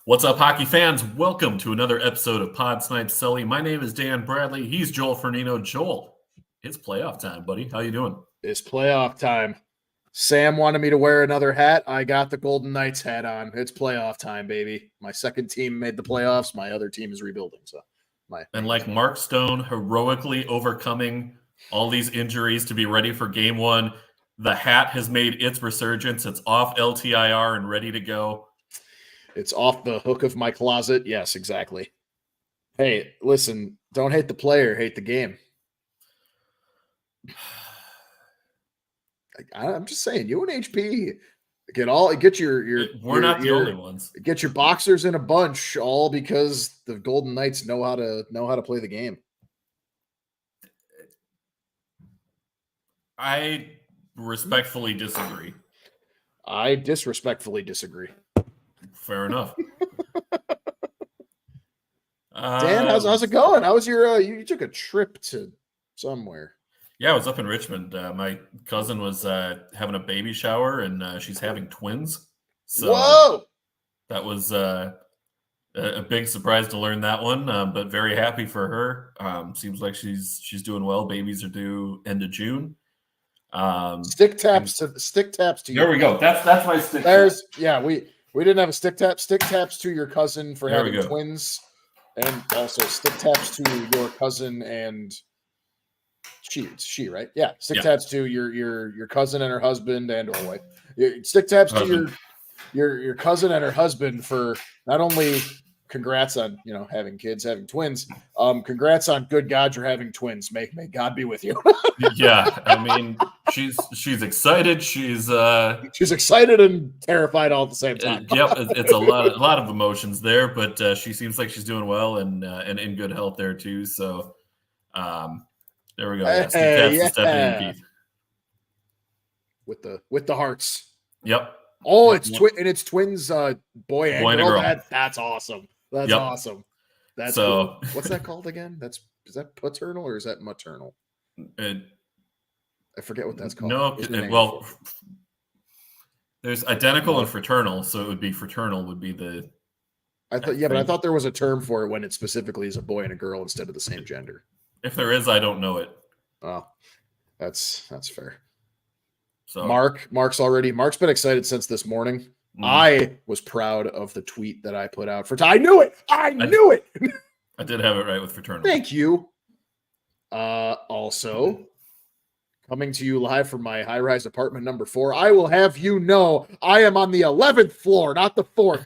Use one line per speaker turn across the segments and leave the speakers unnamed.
What's up, hockey fans? Welcome to another episode of Snipe Celly. My name is Dan Bradley. He's Joel Fernino. Joel, it's playoff time, buddy. How you doing?
It's playoff time. Sam wanted me to wear another hat. I got the Golden Knights hat on. It's playoff time, baby. My second team made the playoffs. My other team is rebuilding.
And like Mark Stone heroically overcoming all these injuries to be ready for game one, the hat has made its resurgence. It's off LTIR and ready to go.
It's off the hook of my closet. Yes, exactly. Hey, listen, don't hate the player, hate the game. I'm just saying, you and HP get your
we're not the only ones.
Get your boxers in a bunch, all because the Golden Knights know how to play the game.
I respectfully disagree.
I disrespectfully disagree.
Fair enough.
Dan, how's it going? How was your you took a trip to somewhere?
Yeah, I was up in Richmond. My cousin was having a baby shower, and she's having twins. So
whoa!
That was a big surprise to learn that one, but very happy for her. Seems like she's doing well. Babies are due end of June.
Stick taps to
there we go. That's my stick.
There's we didn't have a stick tap. Stick taps to your cousin for having twins, and also stick taps to your cousin and she right? Yeah, stick taps to your cousin and her husband and or wife. Stick taps to your cousin and her husband for not only congrats on having kids, having twins. Congrats on good God, you're having twins. May God be with you.
Yeah, I mean she's excited. She's
excited and terrified all at the same time.
Yep, it's a lot of emotions there, but she seems like she's doing well and in good health there too. So there we go. Stephanie and Keith
with the hearts.
Yep.
Oh, it's twins, boy and girl. That's awesome. That's awesome. That's cool. What's that called again? Is that paternal or is that maternal? I forget what that's called.
No, there's identical and fraternal, so it would be fraternal would be the.
But I thought there was a term for it when it specifically is a boy and a girl instead of the same gender.
If there is, I don't know it.
Oh, that's fair.
So
Mark's been excited since this morning. Mm-hmm. I was proud of the tweet that I put out for. I knew it. I
did have it right with fraternal.
Thank you. Also, coming to you live from my high-rise apartment number 4, I will have you know I am on the 11th floor, not the 4th.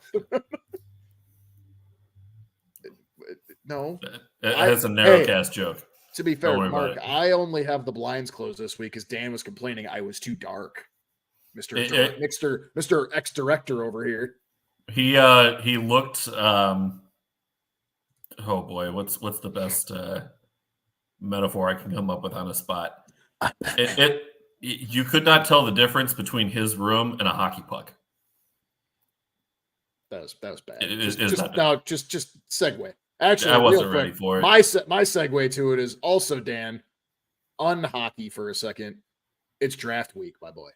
No.
That's a narrowcast joke.
To be fair, Mark, I only have the blinds closed this week because Dan was complaining I was too dark. Mr. Ex-director over here. He
looked oh boy, what's the best metaphor I can come up with on a spot? You could not tell the difference between his room and a hockey puck.
That was bad. Just segue. Actually,
I wasn't ready for it.
My segue to it is also, Dan, unhockey for a second. It's draft week, my boy.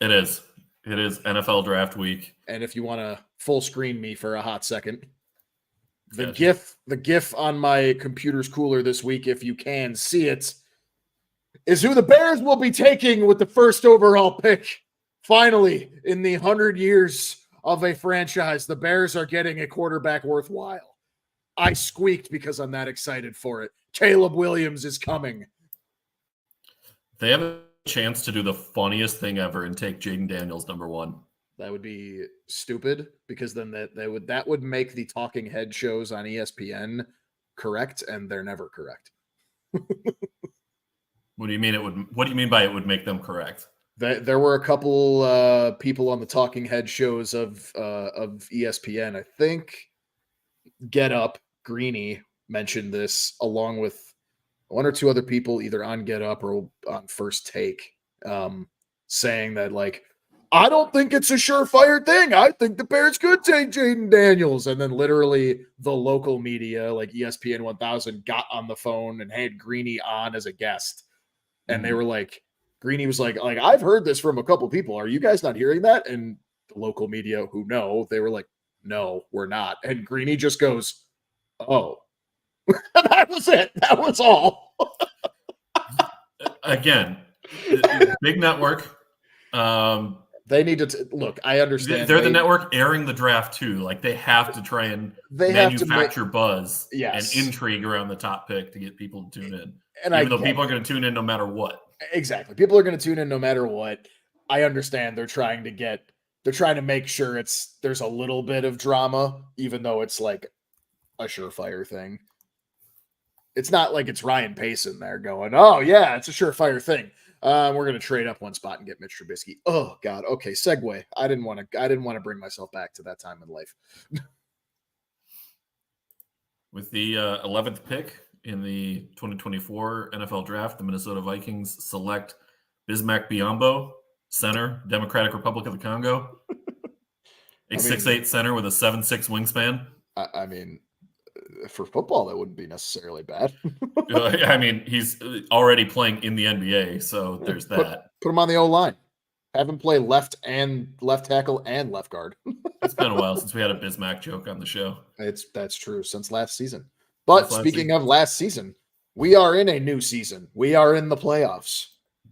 It is NFL draft week.
And if you want to full screen me for a hot second, the GIF on my computer's cooler this week, if you can see it, is who the Bears will be taking with the first overall pick. Finally, in the 100 years of a franchise, the Bears are getting a quarterback worthwhile. I squeaked because I'm that excited for it. Caleb Williams is coming.
They have a chance to do the funniest thing ever and take Jaden Daniels number 1.
That would be stupid because then that would make the talking head shows on ESPN correct, and they're never correct.
What do you mean what do you mean by it would make them correct?
There were a couple people on the talking head shows of ESPN. I think Get Up, Greeny mentioned this along with one or two other people either on Get Up or on First Take, saying that, like, I don't think it's a surefire thing. I think the Bears could take Jaden Daniels. And then literally the local media, like ESPN 1000, got on the phone and had Greeny on as a guest. And they were like, Greeny was like, I've heard this from a couple people. Are you guys not hearing that? And the local media who know, they were like, no, we're not. And Greeny just goes, oh. That was it. That was all.
Again, big network.
They need to look. I understand.
They're the network airing the draft too. Like they have to try and manufacture buzz and intrigue around the top pick to get people to tune in. And even though people are going to tune in no matter what.
Exactly. People are going to tune in no matter what. I understand they're trying to make sure there's a little bit of drama, even though it's like a surefire thing. It's not like it's Ryan Pace in there going, oh yeah, it's a surefire thing. We're going to trade up one spot and get Mitch Trubisky. Oh God. Okay. Segue. I didn't want to bring myself back to that time in life.
With the 11th pick in the 2024 NFL draft, the Minnesota Vikings select Bismack Biyombo, center, Democratic Republic of the Congo. A 6'8" center with a 7'6" wingspan.
I mean, for football, that wouldn't be necessarily bad.
I mean, he's already playing in the NBA, so there's that.
Put him on the O-line. Have him play left tackle and left guard.
It's been a while since we had a Bismack joke on the show.
That's true, since last season. But speaking of last season, we are in a new season. We are in the playoffs.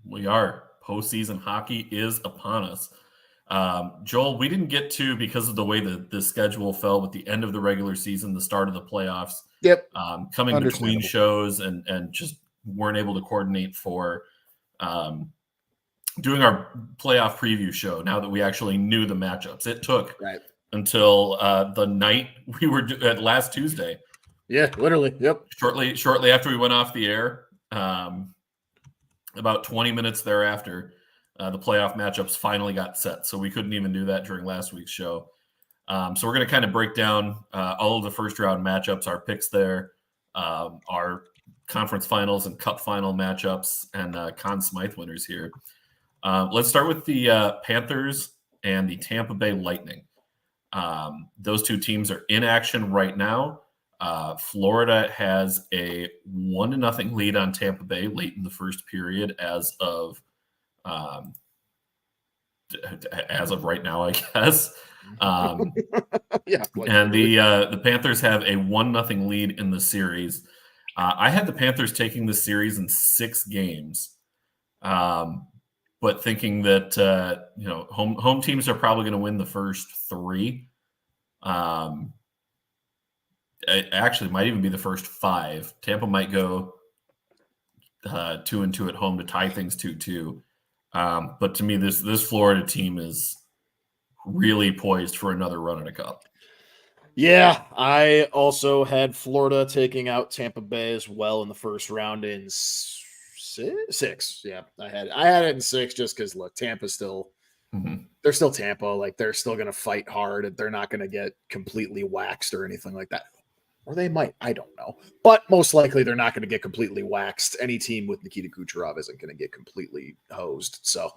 We are. Postseason hockey is upon us. Joel, we didn't get to, because of the way the schedule fell with the end of the regular season, the start of the playoffs.
Yep.
Coming between shows and just weren't able to coordinate for doing our playoff preview show now that we actually knew the matchups. It took until the night we were at last Tuesday.
Yeah, literally. Yep.
Shortly after we went off the air, about 20 minutes thereafter, the playoff matchups finally got set. So we couldn't even do that during last week's show. So we're going to kind of break down all of the first round matchups, our picks there, our conference finals and cup final matchups, and Conn Smythe winners here. Let's start with the Panthers and the Tampa Bay Lightning. Those two teams are in action right now. Florida has a 1-0 lead on Tampa Bay late in the first period as of right now, I guess.
Yeah.
And the Panthers have a 1-0 lead in the series. I had the Panthers taking the series in 6 games, but thinking that home teams are probably going to win the first 3. It actually might even be the first 5. Tampa might go 2-2 at home to tie things 2-2. But to me, this Florida team is really poised for another run in a cup.
Yeah, I also had Florida taking out Tampa Bay as well in the first round in 6. Yeah, I had it in 6 just because look, Tampa's still they're still Tampa. Like they're still going to fight hard. They're not going to get completely waxed or anything like that. Or they might. I don't know. But most likely they're not going to get completely waxed. Any team with Nikita Kucherov isn't going to get completely hosed. So,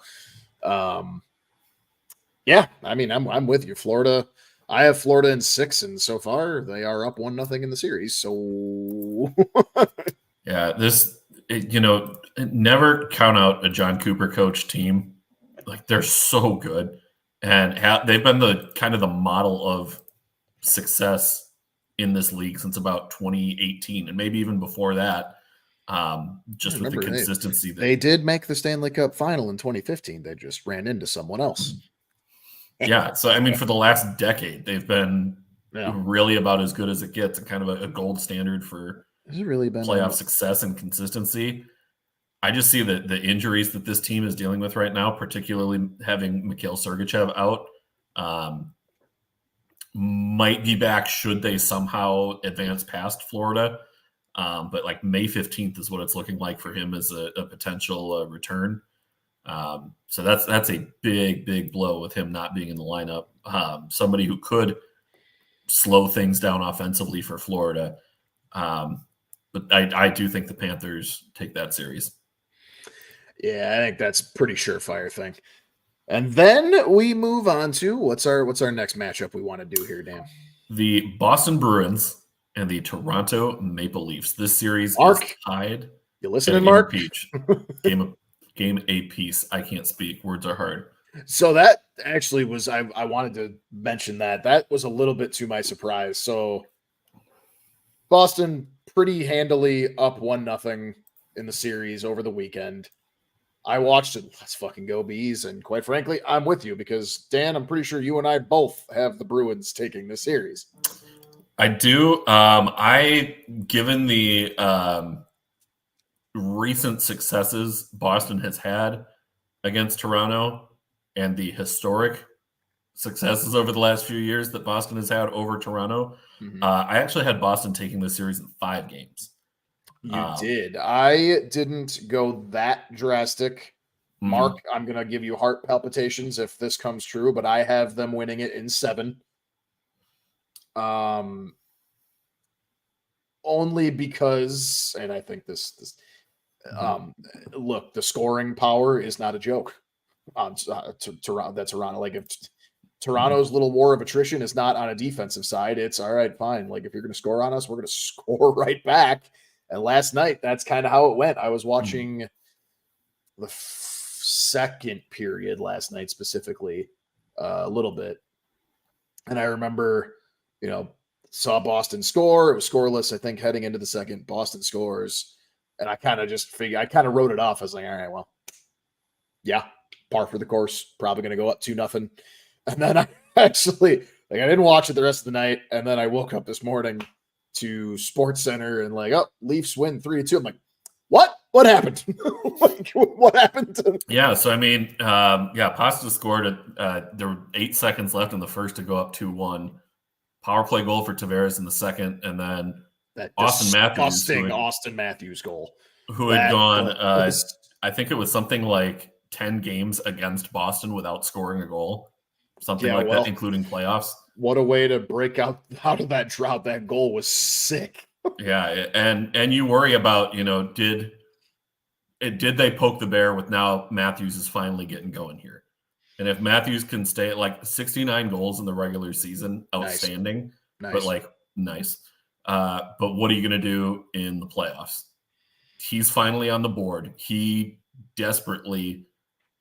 yeah, I mean, I'm with you. Florida. I have Florida in 6, and so far they are up 1-0 in the series. So,
yeah, never count out a John Cooper coach team. Like they're so good, and they've been the kind of the model of success in this league since about 2018, and maybe even before that. Just with the consistency
they did make the Stanley Cup final in 2015. They just ran into someone else.
Yeah, so I mean, for the last decade, they've been really about as good as it gets, and kind of a gold standard for playoff success and consistency. I just see the injuries that this team is dealing with right now, particularly having Mikhail Sergachev out, might be back should they somehow advance past Florida. But like May 15th is what it's looking like for him as a potential return. So that's a big blow with him not being in the lineup. Somebody who could slow things down offensively for Florida. But I do think the Panthers take that series.
Yeah, I think that's pretty surefire thing. And then we move on to what's our next matchup we want to do here, Dan?
The Boston Bruins and the Toronto Maple Leafs. This series is tied.
You listening, Mark?
Game a piece. I can't speak. Words are hard.
So that actually was I wanted to mention that. That was a little bit to my surprise. So Boston pretty handily up 1-0 in the series over the weekend. I watched it. Let's fucking go bees. And quite frankly, I'm with you because Dan, I'm pretty sure you and I both have the Bruins taking this series.
I do. Given the recent successes Boston has had against Toronto and the historic successes over the last few years that Boston has had over Toronto, I actually had Boston taking this series in 5 games.
You did. I didn't go that drastic. Mark,
Mm-hmm.
I'm going to give you heart palpitations if this comes true, but I have them winning it in 7. Only because, and I think this look, the scoring power is not a joke on Toronto. That's Toronto. Like if Toronto's little war of attrition is not on a defensive side, it's all right, fine. Like if you're going to score on us, we're going to score right back. And last night, that's kind of how it went. I was watching the second period last night specifically, a little bit, and I remember, saw Boston score. It was scoreless, I think, heading into the second. Boston scores, and I kind of just figured, I kind of wrote it off. I was like, all right, well, yeah, par for the course. Probably going to go up 2-0. And then I actually, I didn't watch it the rest of the night. And then I woke up this morning to Sports Center and Leafs win 3-2. I'm like, what? What happened? What happened?
Yeah, so I mean, Pasta scored. There were 8 seconds left in the first to go up 2-1. Power play goal for Tavares in the second, and then
that
Austin
Matthews goal,
who had gone. I think it was something like 10 games against Boston without scoring a goal, something that, including playoffs.
What a way to break out of that drought! That goal was sick.
Yeah, and you worry about, did they poke the bear with now Matthews is finally getting going here? And if Matthews can stay at 69 goals in the regular season, outstanding.
Nice.
But nice. But what are you going to do in the playoffs? He's finally on the board. He desperately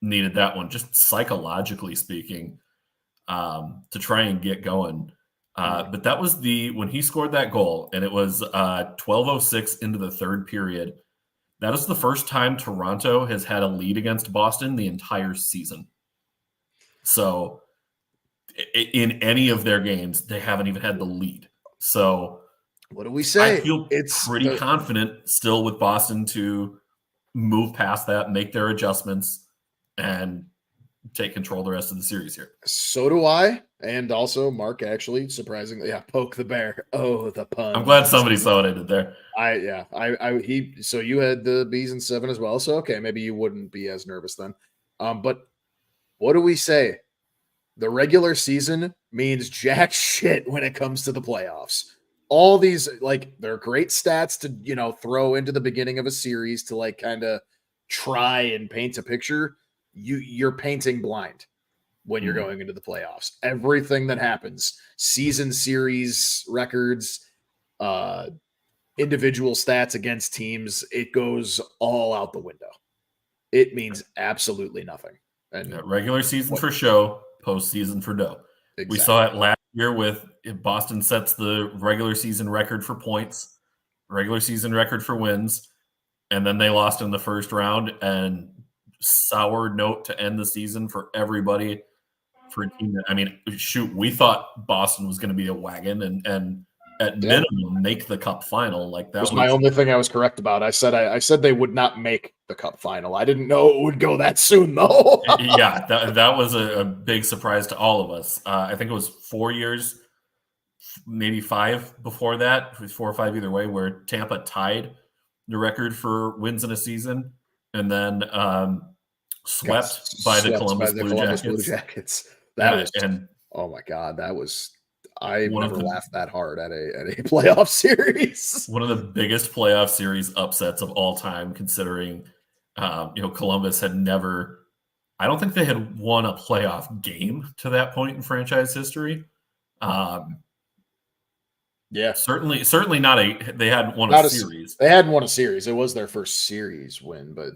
needed that one, just psychologically speaking, to try and get going. But that was when he scored that goal, and it was 12:06 into the third period. That is the first time Toronto has had a lead against Boston the entire season. So in any of their games, they haven't even had the lead. So
what do we say?
I feel pretty confident still with Boston to move past that, make their adjustments, and take control the rest of the series here.
So do I. And also, Mark actually, surprisingly, poke the bear. Oh, the pun.
I'm glad somebody saw what I did there.
So you had the bees in 7 as well. So, okay, maybe you wouldn't be as nervous then. But what do we say? The regular season means jack shit when it comes to the playoffs. All these, they're great stats to, throw into the beginning of a series to kind of try and paint a picture. You're painting blind when you're going into the playoffs. Everything that happens, season series records, individual stats against teams, it goes all out the window. It means absolutely nothing. And
regular season for show, postseason for dough. Exactly. We saw it last year with Boston sets the regular season record for points, regular season record for wins, and then they lost in the first round, and sour note to end the season for everybody. For a team that, we thought Boston was going to be a wagon and at minimum make the cup final. That
was my only thing I was correct about. I said they would not make the cup final. I didn't know it would go that soon, though.
Yeah, that was a big surprise to all of us. I think it was 4 years, maybe 5 before that, 4 or 5 either way, where Tampa tied the record for wins in a season, and then swept by the Columbus Blue Jackets.
Oh my God, that was. I've never laughed that hard at a playoff series.
One of the biggest playoff series upsets of all time, considering Columbus had never. I don't think they had won a playoff game to that point in franchise history. Certainly not a. They hadn't won a series.
They hadn't won a series. It was their first series win, but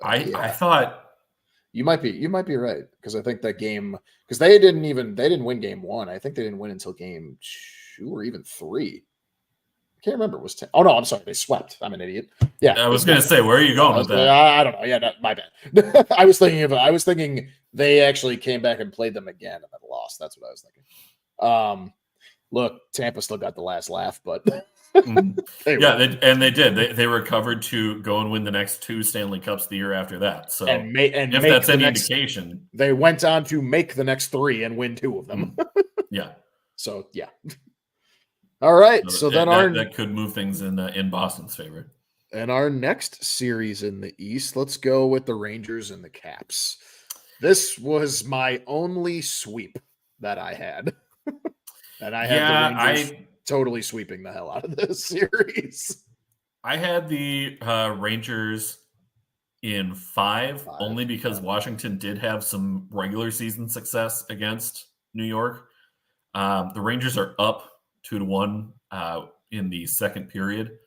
I thought
You might be right, because I think that game, because they didn't win game 1. I think they didn't win until game 2 or even 3. I can't remember. It was 10. Oh no, I'm sorry. They swept. I'm an idiot. Yeah,
I was going to say, where are you going with that?
I don't know. Yeah, no, my bad. I was thinking they actually came back and played them again and then lost. That's what I was thinking. Look, Tampa still got the last laugh, but
they did. They recovered to go and win the next 2 Stanley Cups the year after that. So if that's any indication,
they went on to make the next 3 and win 2 of them.
Yeah.
So yeah. All right. So then
that could move things in Boston's favor.
And our next series in the East, let's go with the Rangers and the Caps. This was my only sweep that I had. And I had the Rangers totally sweeping the hell out of this series.
I had the Rangers in 5 only because Washington did have some regular season success against New York. The Rangers are up 2-1 in the second period,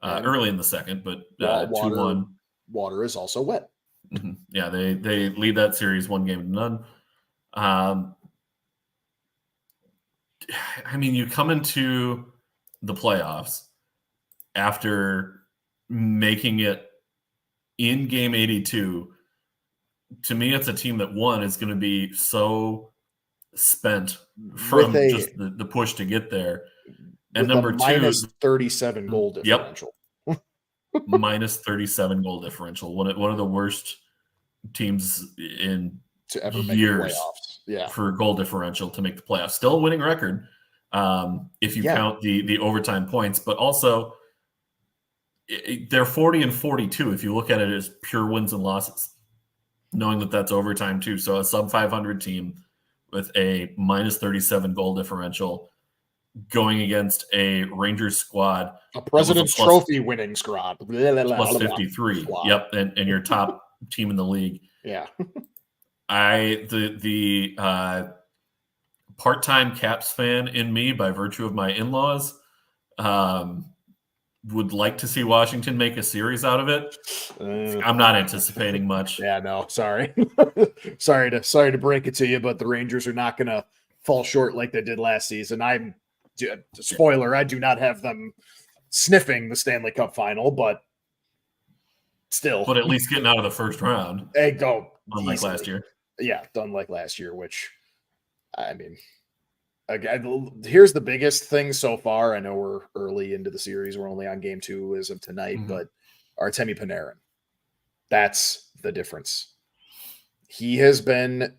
early in the second, but 2-1.
Water is also wet.
Mm-hmm. Yeah, they lead that series 1-0. I mean, you come into the playoffs after making it in game 82. To me, it's a team that, one, is going to be so spent from just the push to get there. And number 2,
minus 37 goal differential.
Minus 37 goal differential. One of the worst teams in
to ever
years
make the playoffs. Yeah.
For goal differential to make the playoffs. Still a winning record if you count the overtime points, but also they're 40-42 if you look at it as pure wins and losses, knowing that that's overtime too. So a sub 500 team with a minus 37 goal differential going against a Rangers squad,
a President's Trophy winning squad,
plus 53. Yep, and your top team in the league.
Yeah.
The part-time Caps fan in me, by virtue of my in-laws, would like to see Washington make a series out of it. I'm not anticipating much.
Yeah, no, sorry. sorry to break it to you, but the Rangers are not going to fall short like they did last season. Spoiler, I do not have them sniffing the Stanley Cup final, but still.
But at least getting out of the first round.
They go
unlike
easily.
Last year.
Yeah, unlike last year, which, I mean, again, here's the biggest thing so far. I know we're early into the series. We're only on game 2 as of tonight, but Artemi Panarin. That's the difference. He has been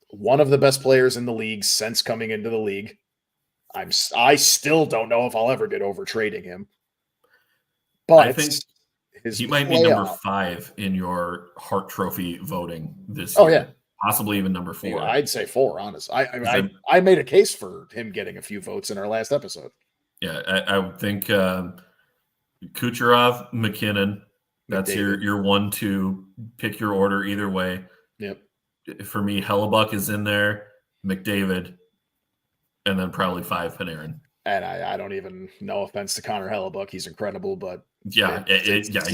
one of the best players in the league since coming into the league. I still don't know if I'll ever get over trading him. But
I think he might be number 5 in your Hart Trophy voting this year.
Oh, yeah.
Possibly even number 4.
Yeah, I'd say 4, honestly. I made a case for him getting a few votes in our last episode.
Yeah, I would think Kucherov, McKinnon, that's McDavid. your 1-2. Pick your order either way.
Yep.
For me, Hellebuck is in there, McDavid, and then probably 5 Panarin.
And I don't even, no offense to Connor Hellebuck, he's incredible, but
you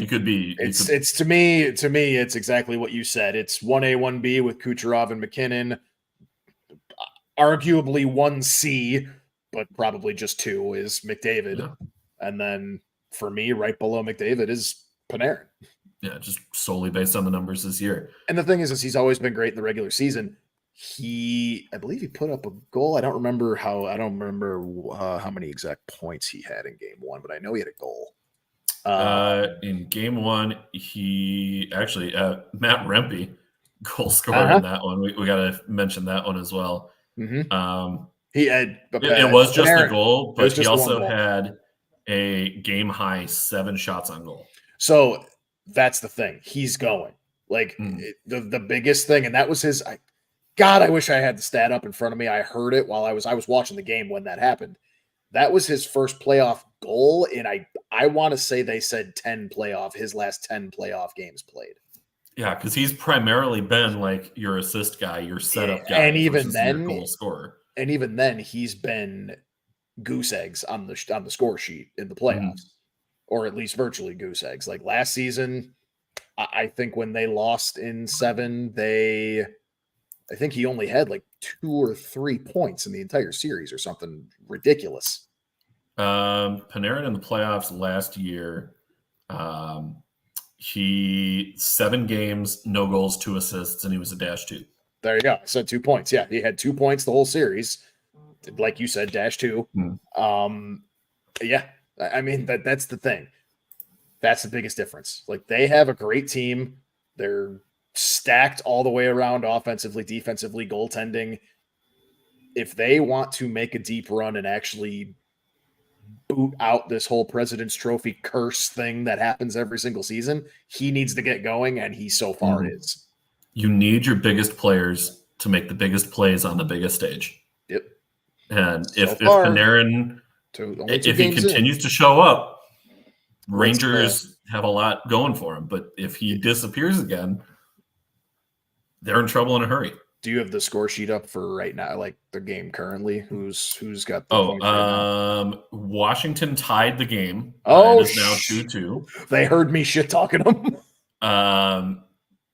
could be.
It's to me, it's exactly what you said. It's 1A, 1B with Kucherov and McKinnon. Arguably 1C, but probably just 2 is McDavid. Yeah. And then for me, right below McDavid is Panarin.
Yeah, just solely based on the numbers this year.
And the thing is he's always been great in the regular season. I believe he put up a goal. I don't remember how many exact points he had in game 1, but I know he had a goal.
In game 1, he actually Matt Rempe goal scorer in that one. We got to mention that one as well.
Mm-hmm. He had
it was just a goal, but he also had a game high 7 shots on goal.
So that's the thing. He's going the biggest thing, and that was his. God, I wish I had the stat up in front of me. I heard it while I was watching the game when that happened. That was his first playoff goal, and I want to say they said his last 10 playoff games played.
Yeah, because he's primarily been like your assist guy, your setup guy,
and even then,
your goal scorer.
And even then, he's been goose eggs on the score sheet in the playoffs, or at least virtually goose eggs. Like last season, I think when they lost in 7, I think he only had like 2 or 3 points in the entire series or something ridiculous.
Panarin in the playoffs last year, he 7 games, no goals, 2 assists, and he was a -2.
There you go. I said 2 points. Yeah, he had 2 points the whole series. Like you said, -2. Yeah, I mean that's the thing. That's the biggest difference. Like they have a great team. They're stacked all the way around offensively, defensively, goaltending. If they want to make a deep run and actually boot out this whole President's Trophy curse thing that happens every single season, he needs to get going, and he so far is.
You need your biggest players to make the biggest plays on the biggest stage.
Yep.
And
So
if
far,
Panarin, if he continues to show up, Rangers have a lot going for him. But if he disappears again, they're in trouble in a hurry.
Do you have the score sheet up for right now, like the game currently? Who's got the points right
now? Washington tied the game.
Oh,
it is now 2-2.
They heard me shit talking them.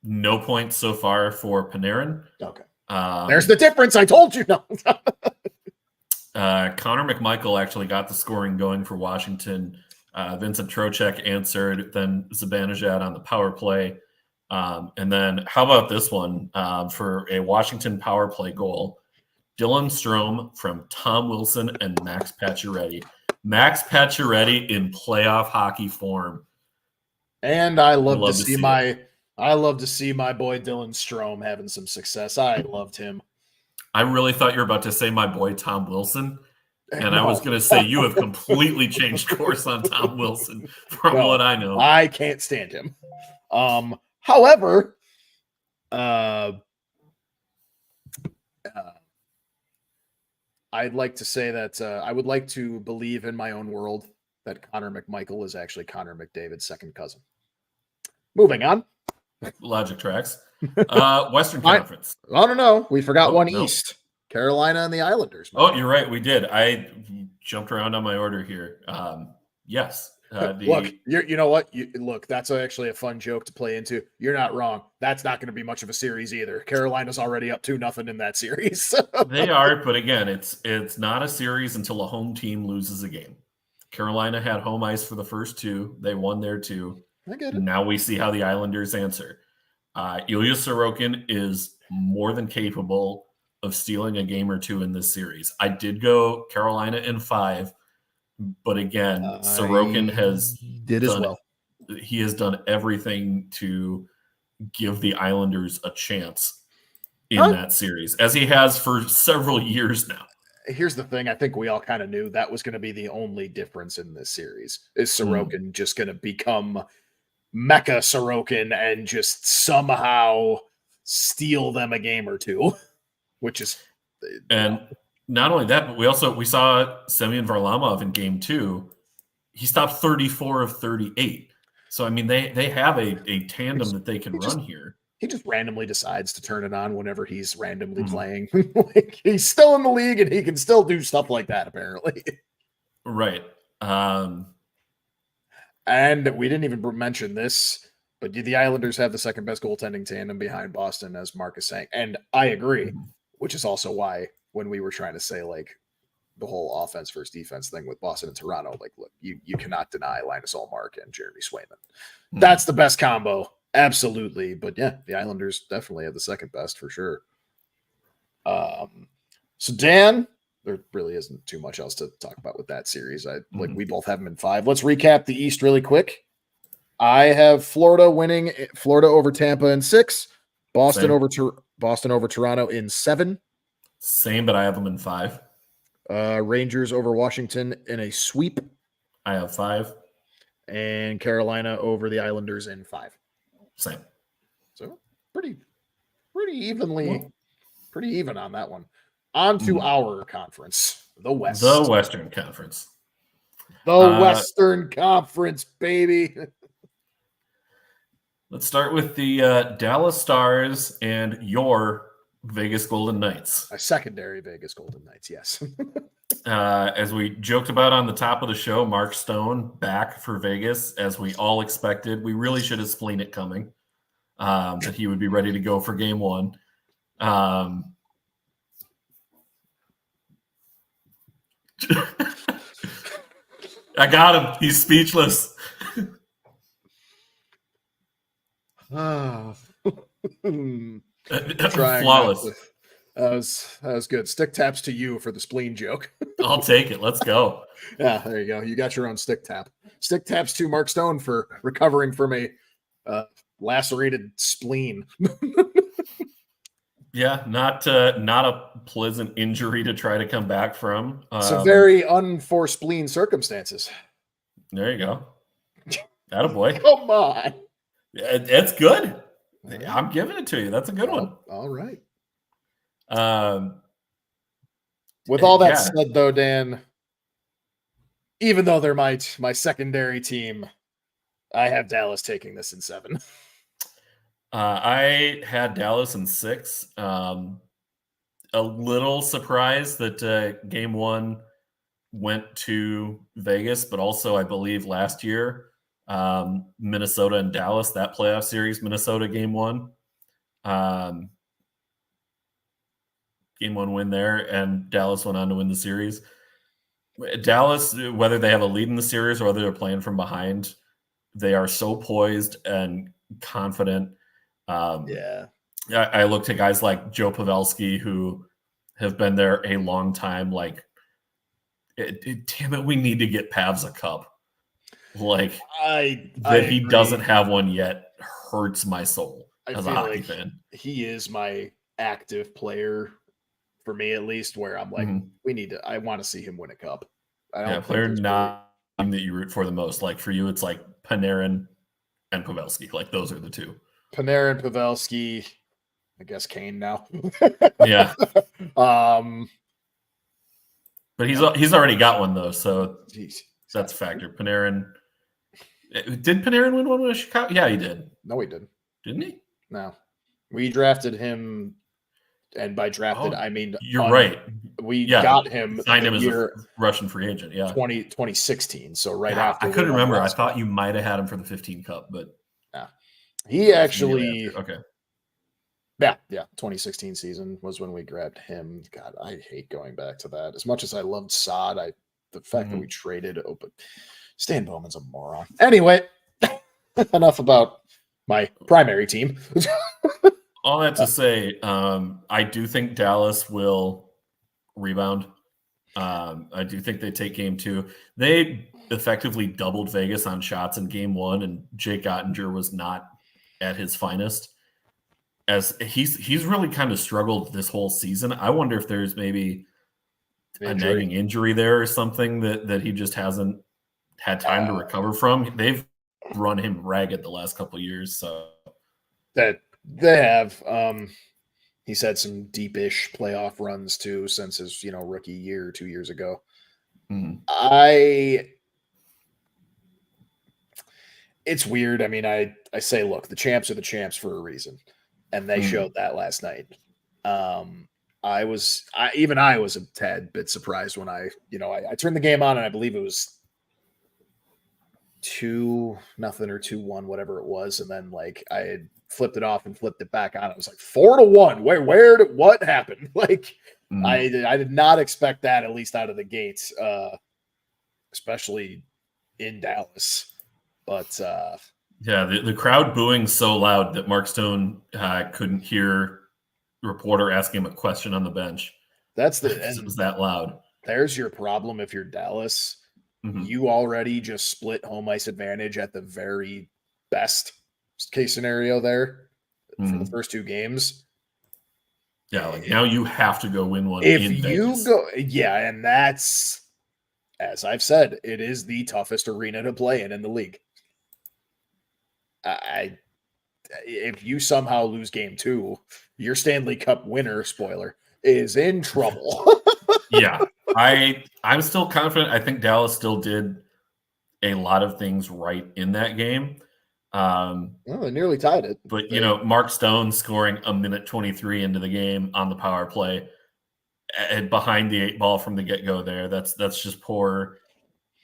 No points so far for Panarin.
Okay. There's the difference. I told you. No.
Connor McMichael actually got the scoring going for Washington. Vincent Trocheck answered, then Zibanejad on the power play. And then how about this one for a Washington power play goal? Dylan Strome from Tom Wilson and Max Pacioretty. Max Pacioretty in playoff hockey form.
And I love to see my boy Dylan Strome having some success. I loved him.
I really thought you were about to say my boy Tom Wilson. And no. I was going to say you have completely changed course on Tom Wilson from what I know.
I can't stand him. However, I'd like to say that I would like to believe in my own world that Connor McMichael is actually Connor McDavid's second cousin. Moving on.
Logic tracks. Western Conference.
I don't know. We forgot one East. Carolina and the Islanders.
Oh, you're right. We did. I jumped around on my order here. Yes.
Look, you know what? Look, that's actually a fun joke to play into. You're not wrong. That's not going to be much of a series either. Carolina's already up 2-0 in that series.
They are, but again, it's not a series until a home team loses a game. Carolina had home ice for the first 2. They won their 2.
I get it.
Now we see how the Islanders answer. Ilya Sorokin is more than capable of stealing a game or 2 in this series. I did go Carolina in 5. But again, Sorokin he has done everything to give the Islanders a chance in that series, as he has for several years now.
Here's the thing. I think we all kind of knew that was going to be the only difference in this series. Is Sorokin just going to become Mecha Sorokin and just somehow steal them a game or 2, which is...
And not only that, but we saw Semyon Varlamov in game 2. He stopped 34 of 38. So, I mean, they have a tandem that they can run here.
He just randomly decides to turn it on whenever he's randomly playing. Like, he's still in the league and he can still do stuff like that, apparently.
Right.
And we didn't even mention this, but the Islanders have the second best goaltending tandem behind Boston, as Mark is saying. And I agree, which is also why when we were trying to say like the whole offense versus defense thing with Boston and Toronto, like, look, you cannot deny Linus Ullmark and Jeremy Swayman. That's the best combo. Absolutely. But yeah, the Islanders definitely have the second best for sure. So Dan, there really isn't too much else to talk about with that series. We both have them in 5. Let's recap the East really quick. I have Florida winning, Florida over Tampa in 6, Boston over Toronto in 7.
Same, but I have them in 5.
Rangers over Washington in a sweep.
I have 5.
And Carolina over the Islanders in 5.
Same.
So pretty even on that one. On to our conference, the West.
The Western Conference.
The Western Conference, baby.
Let's start with the Dallas Stars and your Vegas Golden Knights.
A secondary Vegas Golden Knights, yes.
As we joked about on the top of the show, Mark Stone back for Vegas, as we all expected. We really should have seen it coming, that he would be ready to go for game one. I got him. He's speechless. Flawless.
That was good. Stick taps to you for the spleen joke.
I'll take it. Let's go.
Yeah, there you go. You got your own stick tap. Stick taps to Mark Stone for recovering from a lacerated spleen.
Yeah, not a pleasant injury to try to come back from.
Some very unforced spleen circumstances.
There you go. Attaboy.
Come on.
It's good. I'm giving it to you. That's a good one.
All right.
With
all that said, though, Dan, even though they're my secondary team, I have Dallas taking this in 7.
I had Dallas in 6. A little surprised that game 1 went to Vegas, but also I believe last year, Minnesota and Dallas, that playoff series, Minnesota game 1. Game 1 win there, and Dallas went on to win the series. Dallas, whether they have a lead in the series or whether they're playing from behind, they are so poised and confident. I look to guys like Joe Pavelski, who have been there a long time. Like, damn it, we need to get Pavs a cup. Like, he doesn't have one yet hurts my soul as a hockey fan.
He is my active player, for me at least, where I'm like, I want to see him win a cup.
Player not team that you root for the most. Like, for you, it's like Panarin and Pavelski. Like, those are the two.
Panarin, Pavelski, I guess Kane now.
Yeah. But he's already got one though, so that's a factor. Panarin. Did Panarin win one with Chicago? Yeah, he did.
No, he didn't.
Didn't he?
No. We drafted him, and by drafted, I mean...
You're right.
We got him...
Signed him as a Russian free agent,
2016, so after...
I couldn't remember. I thought you might have had him for the 15 Cup, but...
Yeah. He actually...
Okay.
Yeah, 2016 season was when we grabbed him. God, I hate going back to that. As much as I loved Saad, the fact that we traded... but Stan Bowman's a moron. Anyway, enough about my primary team.
All that to say, I do think Dallas will rebound. I do think they take game 2. They effectively doubled Vegas on shots in game 1, and Jake Ottinger was not at his finest. As he's really kind of struggled this whole season. I wonder if there's maybe a nagging injury there or something that he just hasn't had time to recover from. They've run him ragged the last couple of years, so
that they have. He's had some deep-ish playoff runs too since his rookie year 2 years ago. It's weird. I mean, I say, look, the champs are the champs for a reason, and they showed that last night. I was a tad bit surprised when I turned the game on, and I believe it was 2-0 or 2-1, whatever it was, and then like I had flipped it off and flipped it back on. It was like 4-1. What happened? Like I did not expect that, at least out of the gates, especially in Dallas. But
the crowd booing so loud that Mark Stone couldn't hear the reporter asking him a question on the bench. It was that loud.
There's your problem if you're Dallas. You already just split home ice advantage at the very best case scenario there for the first 2 games.
Yeah, like now you have to go win one.
If you go, and that's, as I've said, it is the toughest arena to play in the league. If you somehow lose game 2, your Stanley Cup winner, spoiler, is in trouble.
Yeah, I'm still confident. I think Dallas still did a lot of things right in that game.
They nearly tied it.
But, Mark Stone scoring a minute 23 into the game on the power play and behind the 8 ball from the get-go there. That's just poor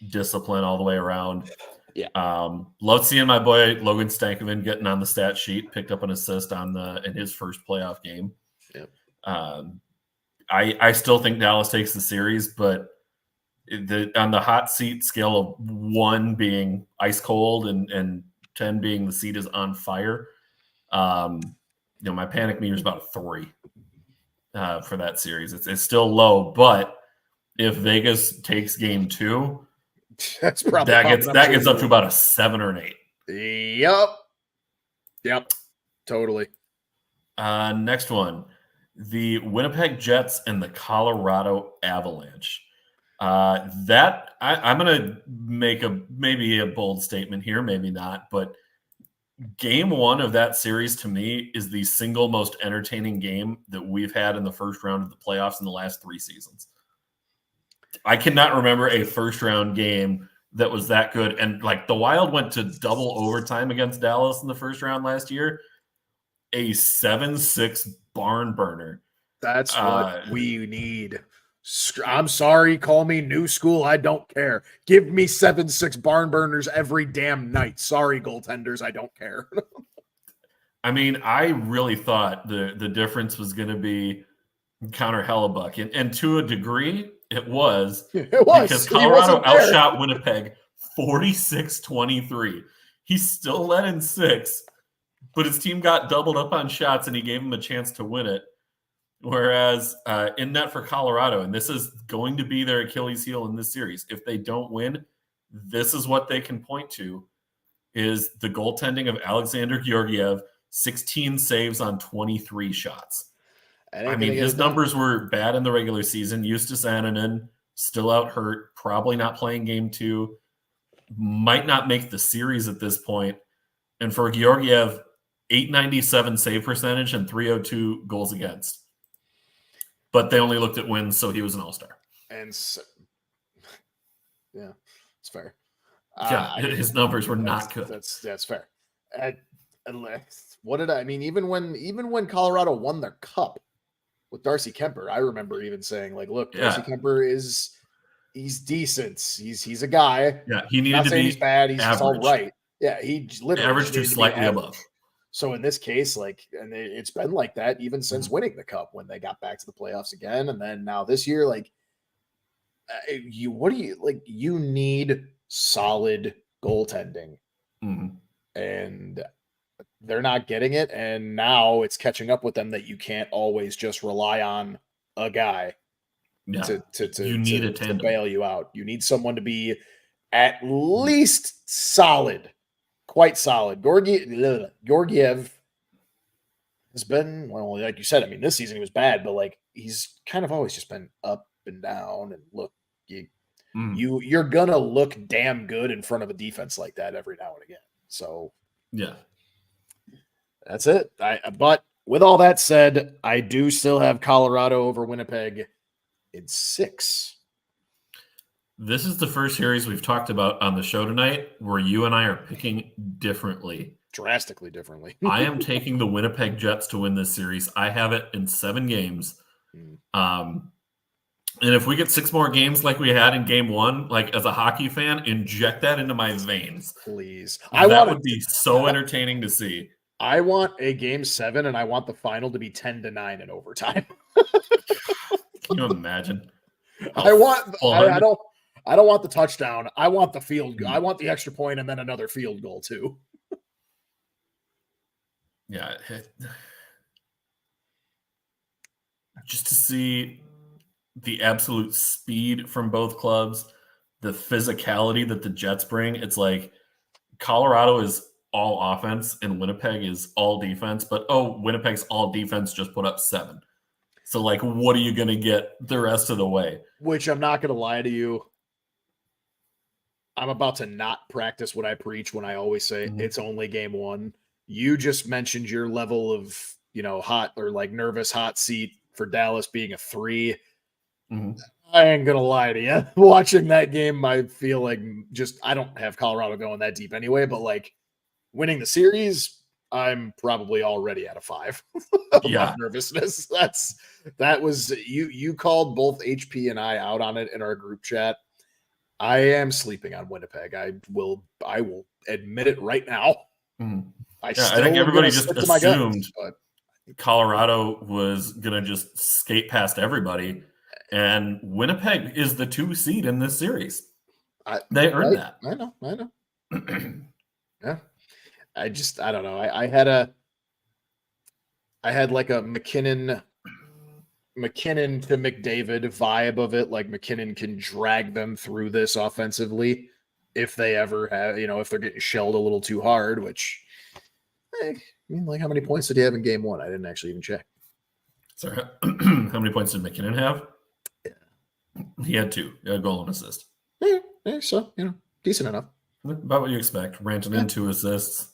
discipline all the way around.
Yeah.
Love seeing my boy Logan Stankoven getting on the stat sheet, picked up an assist in his first playoff game.
Yep.
I still think Dallas takes the series, but on the hot seat scale of 1 being ice cold and 10 being the seat is on fire, my panic meter is about a 3 for that series. It's still low, but if Vegas takes game 2,
that's probably
that gets up to about a 7 or an
8. Yep. Totally.
Next one, the Winnipeg Jets and the Colorado Avalanche. That I'm gonna make maybe a bold statement here, maybe not, but game 1 of that series to me is the single most entertaining game that we've had in the first round of the playoffs in the last 3 seasons. I cannot remember a first round game that was that good. And like the Wild went to double overtime against Dallas in the first round last year. A 7-6 barn burner.
That's what we need. I'm sorry, call me new school. I don't care. Give me 7-6 barn burners every damn night. Sorry, goaltenders. I don't care.
I mean, I really thought the difference was going to be Connor Hellebuck. And to a degree, it was. Because Colorado outshot Winnipeg 46-23. He still let in 6, but his team got doubled up on shots, and he gave him a chance to win it. Whereas in net for Colorado, and this is going to be their Achilles heel in this series, if they don't win, this is what they can point to, is the goaltending of Alexander Georgiev, 16 saves on 23 shots. I mean, his numbers were bad in the regular season. Justus Annunen, still out hurt, probably not playing game 2, might not make the series at this point. And for Georgiev, 897 save percentage and 302 goals against. But they only looked at wins, so he was an all-star.
And yeah, it's fair.
Yeah, his numbers were not good.
That's fair. What did I mean? Even when Colorado won their cup with Darcy Kemper, I remember even saying, like, look, Darcy Kemper he's decent. He's a guy.
Yeah, he needed to be
he's bad. He's
average.
All right. Yeah, he literally
average to slightly above.
So in this case, and it's been like that even since winning the cup when they got back to the playoffs again, and then now this year, you need solid goaltending, and they're not getting it, and now it's catching up with them that you can't always just rely on a guy to bail you out. You need someone to be at least solid. Quite solid. Georgiev has been, well, like you said, I mean, this season he was bad, but he's kind of always just been up and down. And look, you're gonna look damn good in front of a defense like that every now and again. So
yeah,
that's it. But with all that said, I do still have Colorado over Winnipeg in 6.
This is the first series we've talked about on the show tonight where you and I are picking differently.
Drastically differently.
I am taking the Winnipeg Jets to win this series. I have it in 7 games. And if we get 6 more games like we had in game 1, as a hockey fan, inject that into my veins.
Please.
That would be so entertaining to see.
I want a game 7, and I want the final to be 10-9 in overtime.
Can you imagine?
I don't want the touchdown. I want the field goal. I want the extra point and then another field goal too.
Yeah. Just to see the absolute speed from both clubs, the physicality that the Jets bring. It's like Colorado is all offense and Winnipeg is all defense, but Winnipeg's all defense just put up 7. So what are you going to get the rest of the way? Which
I'm not going to lie to you. I'm about to not practice what I preach when I always say it's only game 1. You just mentioned your level of, hot or nervous hot seat for Dallas being a 3. I ain't going to lie to you. Watching that game, I feel I don't have Colorado going that deep anyway, but winning the series, I'm probably already at a 5 of nervousness. That was you called both HP and I out on it in our group chat. I am sleeping on Winnipeg. I will admit it right now.
I think everybody just assumed
but
Colorado was going to just skate past everybody, and Winnipeg is the 2 seed in this series. They earned that.
I know. Yeah. I don't know. I had like a McKinnon to McDavid vibe of it. Like McKinnon can drag them through this offensively if they ever have, if they're getting shelled a little too hard, which I mean, like how many points did he have in game 1? I didn't actually even check.
Sorry, how many points did McKinnon have?
Yeah.
He had 2, a goal and assist.
Yeah, so, decent enough.
About what you expect. Rantanen, 2 assists.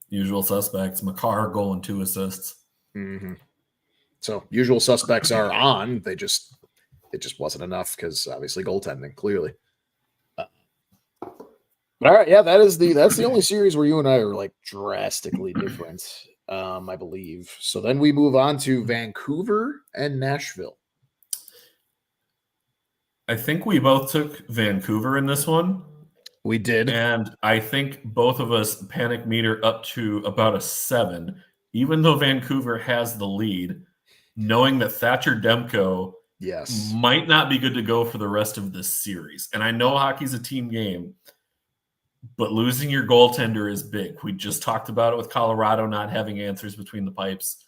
Usual suspects. Makar, goal and 2 assists.
Mm-hmm. So usual suspects are on. It just wasn't enough because obviously goaltending, clearly. But all right, yeah, that's the only series where you and I are like drastically different, I believe. So then we move on to Vancouver and Nashville.
I think we both took Vancouver in this one.
We did.
And I think both of us panic meter up to about a 7, even though Vancouver has the lead, knowing that Thatcher Demko might not be good to go for the rest of this series. And I know hockey's a team game, but losing your goaltender is big. We just talked about it with Colorado not having answers between the pipes.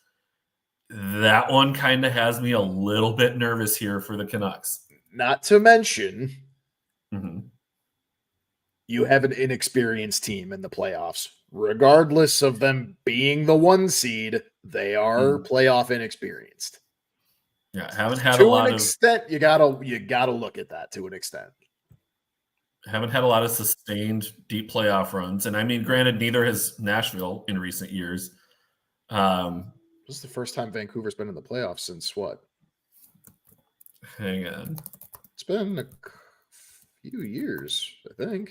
That one kind of has me a little bit nervous here for the Canucks.
Not to mention, you have an inexperienced team in the playoffs. Regardless of them being the 1 seed, they are playoff inexperienced.
Yeah, haven't had
to
a lot
an extent, you gotta look at that to an extent.
Haven't had a lot of sustained deep playoff runs. And I mean, granted, neither has Nashville in recent years.
This is the first time Vancouver's been in the playoffs since what?
Hang on.
It's been a few years, I think.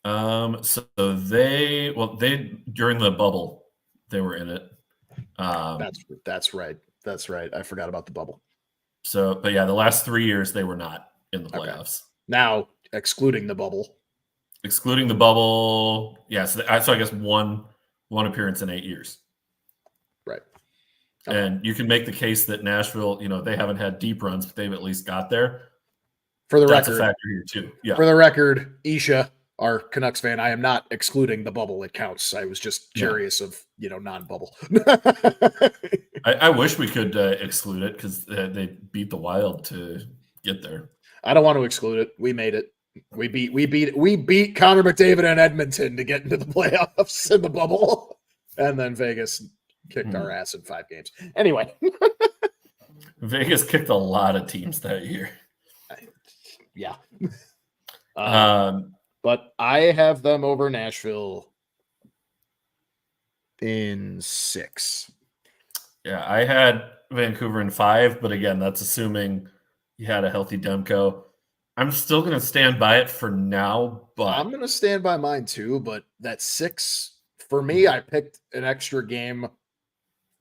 So they during the bubble, they were in it.
That's right. I forgot about the bubble.
So, but yeah, the last 3 years they were not in the playoffs.
Okay. Now, excluding the bubble,
yes. So I guess one appearance in 8 years.
Right.
Okay. And you can make the case that Nashville, they haven't had deep runs, but they've at least got there.
For the
That's
record,
a factor here too. Yeah.
For the record, Isha, our Canucks fan, I am not excluding the bubble. It counts. I was just curious of, non-bubble.
I wish we could exclude it because they beat the Wild to get there.
I don't want to exclude it. We made it. We beat Connor McDavid and Edmonton to get into the playoffs in the bubble, and then Vegas kicked our ass in 5 games. Anyway,
Vegas kicked a lot of teams that year.
Yeah. But I have them over Nashville in 6.
Yeah, I had Vancouver in 5, but again, that's assuming you had a healthy Demko. I'm still going to stand by it for now, but
I'm going to stand by mine too. But that 6 for me, I picked an extra game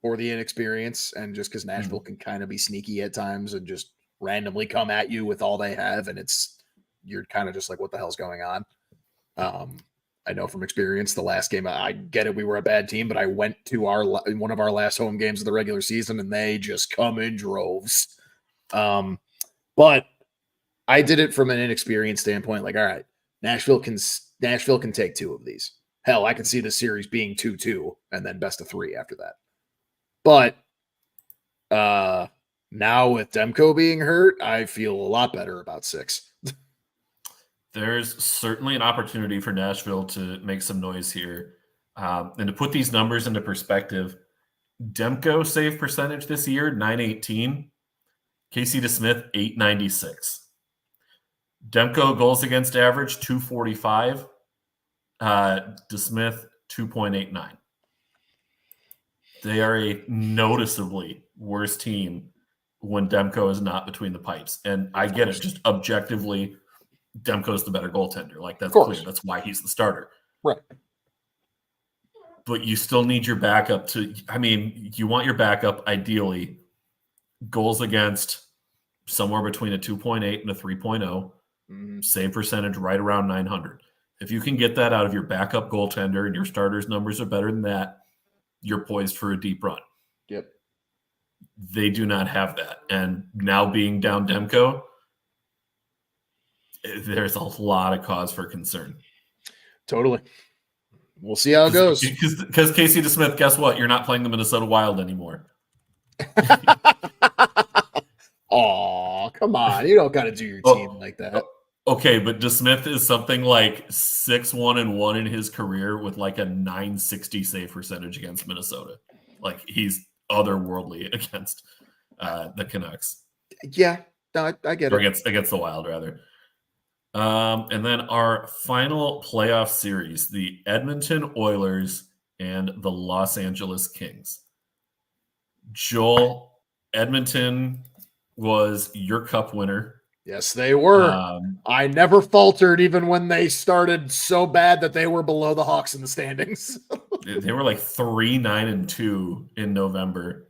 for the inexperience, and just because Nashville can kind of be sneaky at times and just randomly come at you with all they have, and you're kind of just like, what the hell's going on? I know from experience, the last game, I get it, we were a bad team, but I went to one of our last home games of the regular season, and they just come in droves. But I did it from an inexperienced standpoint. Like, all right, Nashville can take 2 of these. Hell, I can see the series being 2-2 and then best of 3 after that. But now with Demko being hurt, I feel a lot better about 6.
There's certainly an opportunity for Nashville to make some noise here. And to put these numbers into perspective, Demko save percentage this year, 918. Casey DeSmith, 896. Demko goals against average, 245. DeSmith, 2.89. They are a noticeably worse team when Demko is not between the pipes. And I get it, just objectively, Demko's the better goaltender. Like, that's clear. That's why he's the starter.
Right.
but you still need your backup to. I mean, you want your backup ideally goals against somewhere between a 2.8 and a 3.0, save percentage right around 900. If you can get that out of your backup goaltender and your starters' numbers are better than that, you're poised for a deep run.
Yep.
They do not have that. And now being down Demko, there's a lot of cause for concern.
Totally. We'll see how it goes.
Because Casey DeSmith, guess what? You're not playing the Minnesota Wild anymore.
Aw, come on. You don't got to do your team like that.
Okay, but DeSmith is something like 6-1-1 in his career with like a 960 save percentage against Minnesota. Like he's otherworldly against the Canucks.
Yeah, no, I get
or
it.
Against the Wild, rather. And then our final playoff series, the Edmonton Oilers and the Los Angeles Kings. Joel, Edmonton was your cup winner.
Yes, they were. I never faltered even when they started so bad that they were below the Hawks in the standings.
They were like 3-9-2 in November.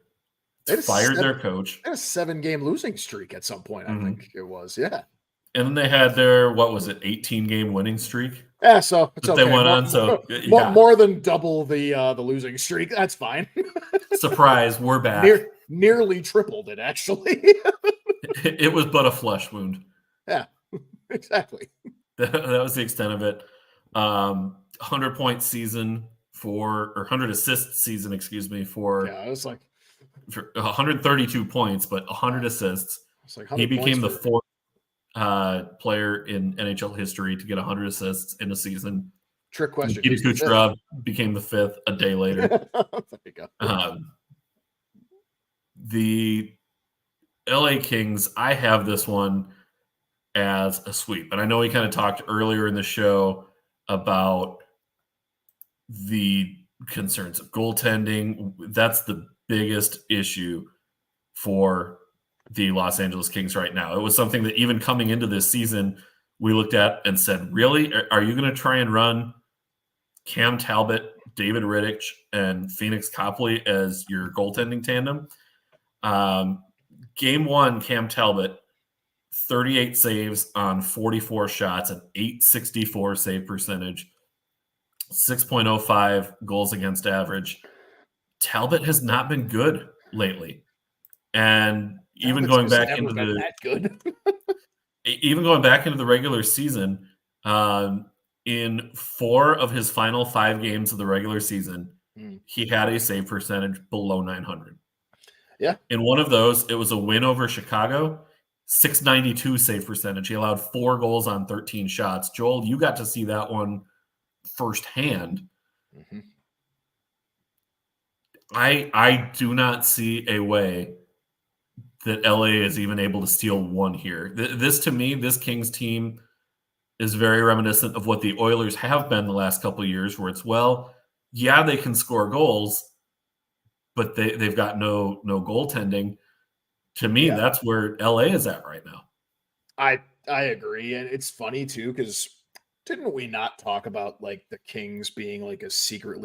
They fired their coach.
They had a 7-game losing streak at some point, I think it was. Yeah.
And then they had their, 18-game winning streak?
Yeah, so it's okay.
They went on, so
more than double the losing streak. That's fine.
Surprise, we're back.
Nearly tripled it, actually.
It was but a flesh wound.
Yeah, exactly.
That was the extent of it. 100-point season or 100 assist season, excuse me, for.
Yeah, it was like.
For 132 points, but 100 assists.
Like
he became the fourth player in NHL history to get 100 assists in a season.
Trick question.
Nikita Kucherov became the fifth a day later.
There you go.
The LA Kings, I have this one as a sweep. And I know we kind of talked earlier in the show about the concerns of goaltending. That's the biggest issue for the Los Angeles Kings right now. It was something that even coming into this season, we looked at and said, really? Are you going to try and run Cam Talbot, David Rittich, and Phoenix Copley as your goaltending tandem? Game one, Cam Talbot, 38 saves on 44 shots, an 864 save percentage, 6.05 goals against average. Talbot has not been good lately. And even going back into the regular season, in 4 of his final 5 games of the regular season, he had a save percentage below 900.
Yeah.
In one of those, it was a win over Chicago, 692 save percentage. He allowed 4 goals on 13 shots. Joel, you got to see that one firsthand.
Mm-hmm.
I do not see a way that LA is even able to steal one here. This, to me, this Kings team is very reminiscent of what the Oilers have been the last couple of years, where it's, they can score goals, but they've got no goaltending. To me, that's where LA is at right now.
I agree. And it's funny too, because didn't we not talk about like the Kings being like a secret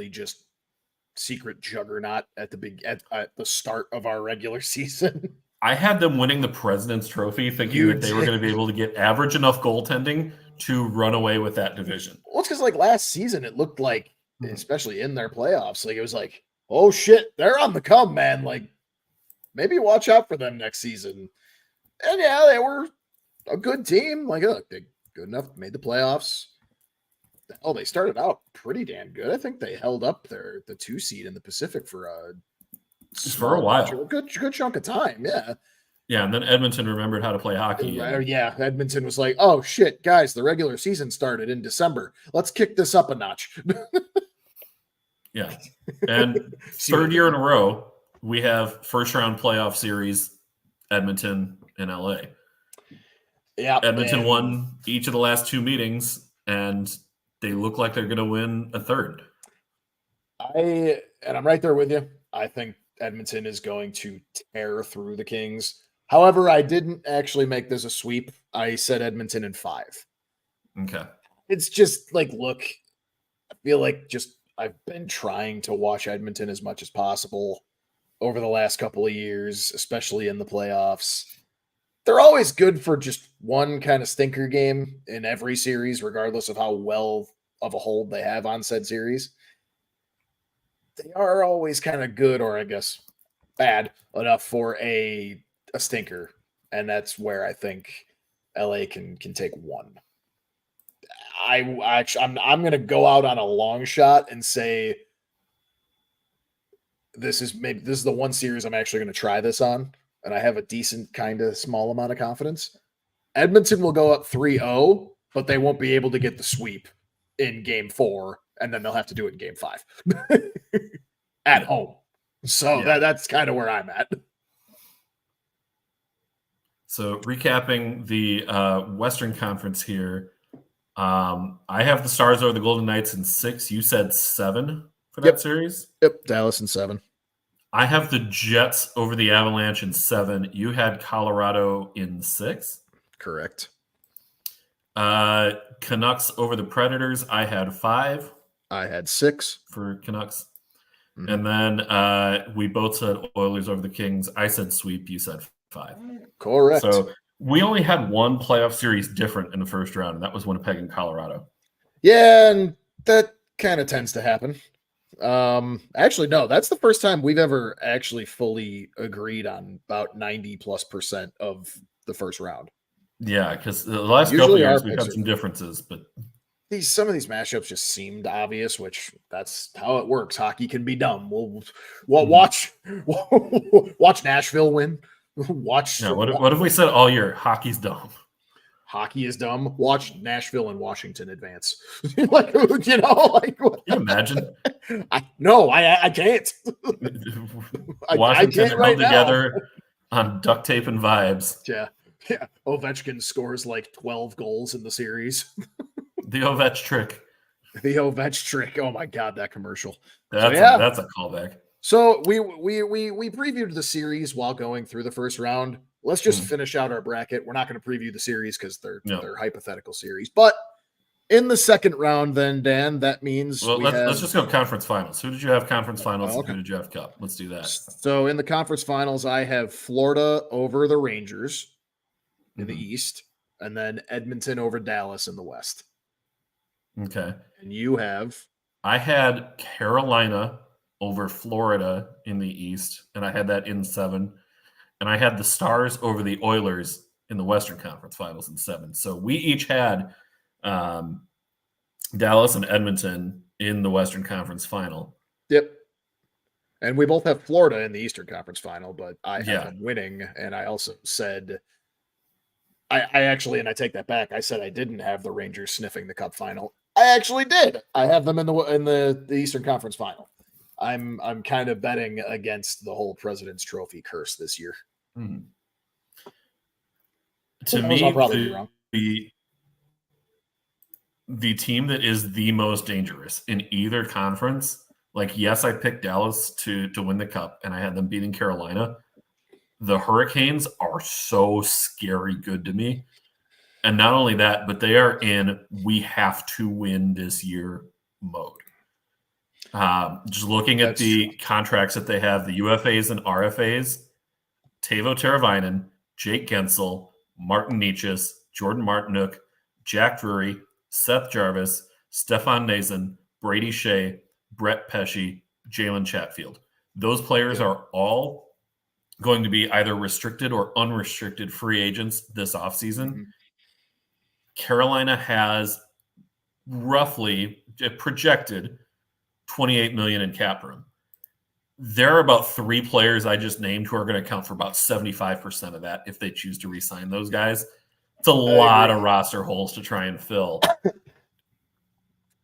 juggernaut at the start of our regular season?
I had them winning the President's Trophy thinking that they were going to be able to get average enough goaltending to run away with that division.
Well, it's because like last season, it looked like, especially in their playoffs, like it was like, oh shit, they're on the come, man. Like maybe watch out for them next season. And yeah, they were a good team. Like, look, they good enough, made the playoffs. Oh, they started out pretty damn good. I think they held up the 2 seed in the Pacific for
a while.
A good chunk of time. Yeah.
Yeah. And then Edmonton remembered how to play hockey.
Yeah. Edmonton was like, oh shit, guys, the regular season started in December. Let's kick this up a notch.
Yeah. And third year in a row, we have first round playoff series, Edmonton and LA.
Yeah.
Edmonton won each of the last 2 meetings, and they look like they're going to win a third.
I'm right there with you. I think Edmonton is going to tear through the Kings. However, I didn't actually make this a sweep. I said Edmonton in 5.
Okay.
It's just like, look, I feel like just I've been trying to watch Edmonton as much as possible over the last couple of years, especially in the playoffs. They're always good for just one kind of stinker game in every series, regardless of how well of a hold they have on said series. They are always kind of good, or I guess bad enough for a stinker, and that's where I think LA can take one. I'm going to go out on a long shot and say this is the one series I'm actually going to try this on, and I have a decent kind of small amount of confidence. Edmonton will go up 3-0, but they won't be able to get the sweep in game 4, and then they'll have to do it in game 5 at home. So that's kind of where I'm at.
So recapping the Western Conference here, I have the Stars over the Golden Knights in 6. You said 7 for that series?
Yep, Dallas in 7.
I have the Jets over the Avalanche in 7. You had Colorado in 6.
Correct.
Canucks over the Predators. I had 5.
I had 6
for Canucks. Mm-hmm. And then we both said Oilers over the Kings. I said sweep. You said 5.
Correct.
So we only had one playoff series different in the first round, and that was Winnipeg and Colorado.
Yeah, and that kind of tends to happen. Actually, no, that's the first time we've ever actually fully agreed on about 90+% of the first round.
Yeah, because the last couple of years we've had some differences, but
some of these matchups just seemed obvious, which that's how it works. Hockey can be dumb. We'll watch Nashville win. Watch.
Yeah, what if we said all year hockey's dumb?
Hockey is dumb. Watch Nashville and Washington advance. Like, you know, like
can you imagine?
I can't.
Washington held together on duct tape and vibes.
Yeah. Ovechkin scores like 12 goals in the series.
The Ovech trick.
The Ovech trick. Oh my God, that commercial.
That's a callback.
So we previewed the series while going through the first round. Let's just finish out our bracket. We're not going to preview the series because they're hypothetical series. But in the second round, then Dan, that means
let's just go conference finals. Who did you have conference finals and who did you have cup? Let's do that.
So in the conference finals, I have Florida over the Rangers in the East, and then Edmonton over Dallas in the West.
Okay.
And you have?
I had Carolina over Florida in the East, and I had that in 7. And I had the Stars over the Oilers in the Western Conference Finals in 7. So we each had Dallas and Edmonton in the Western Conference Final.
Yep. And we both have Florida in the Eastern Conference Final, but I have them winning. And I also said, I actually, and I take that back, I said I didn't have the Rangers sniffing the Cup Final. I actually did. I have them in the Eastern Conference Final. I'm kind of betting against the whole President's Trophy curse this year.
Mm-hmm. To me,
I'll probably be wrong.
The team that is the most dangerous in either conference, like, yes, I picked Dallas to win the Cup, and I had them beating Carolina. The Hurricanes are so scary good to me. And not only that, but they are in we have to win this year mode. Just looking at the contracts that they have, the UFAs and RFAs, Teuvo Teravainen, Jake Gensel, Martin Necas, Jordan Martinook, Jack Drury, Seth Jarvis, Stefan Nason, Brady Shea, Brett Pesce, Jalen Chatfield. Those players are all going to be either restricted or unrestricted free agents this offseason. Mm-hmm. Carolina has roughly projected $28 million in cap room. There are about 3 players I just named who are going to account for about 75% of that if they choose to re-sign those guys. It's a lot of roster holes to try and fill.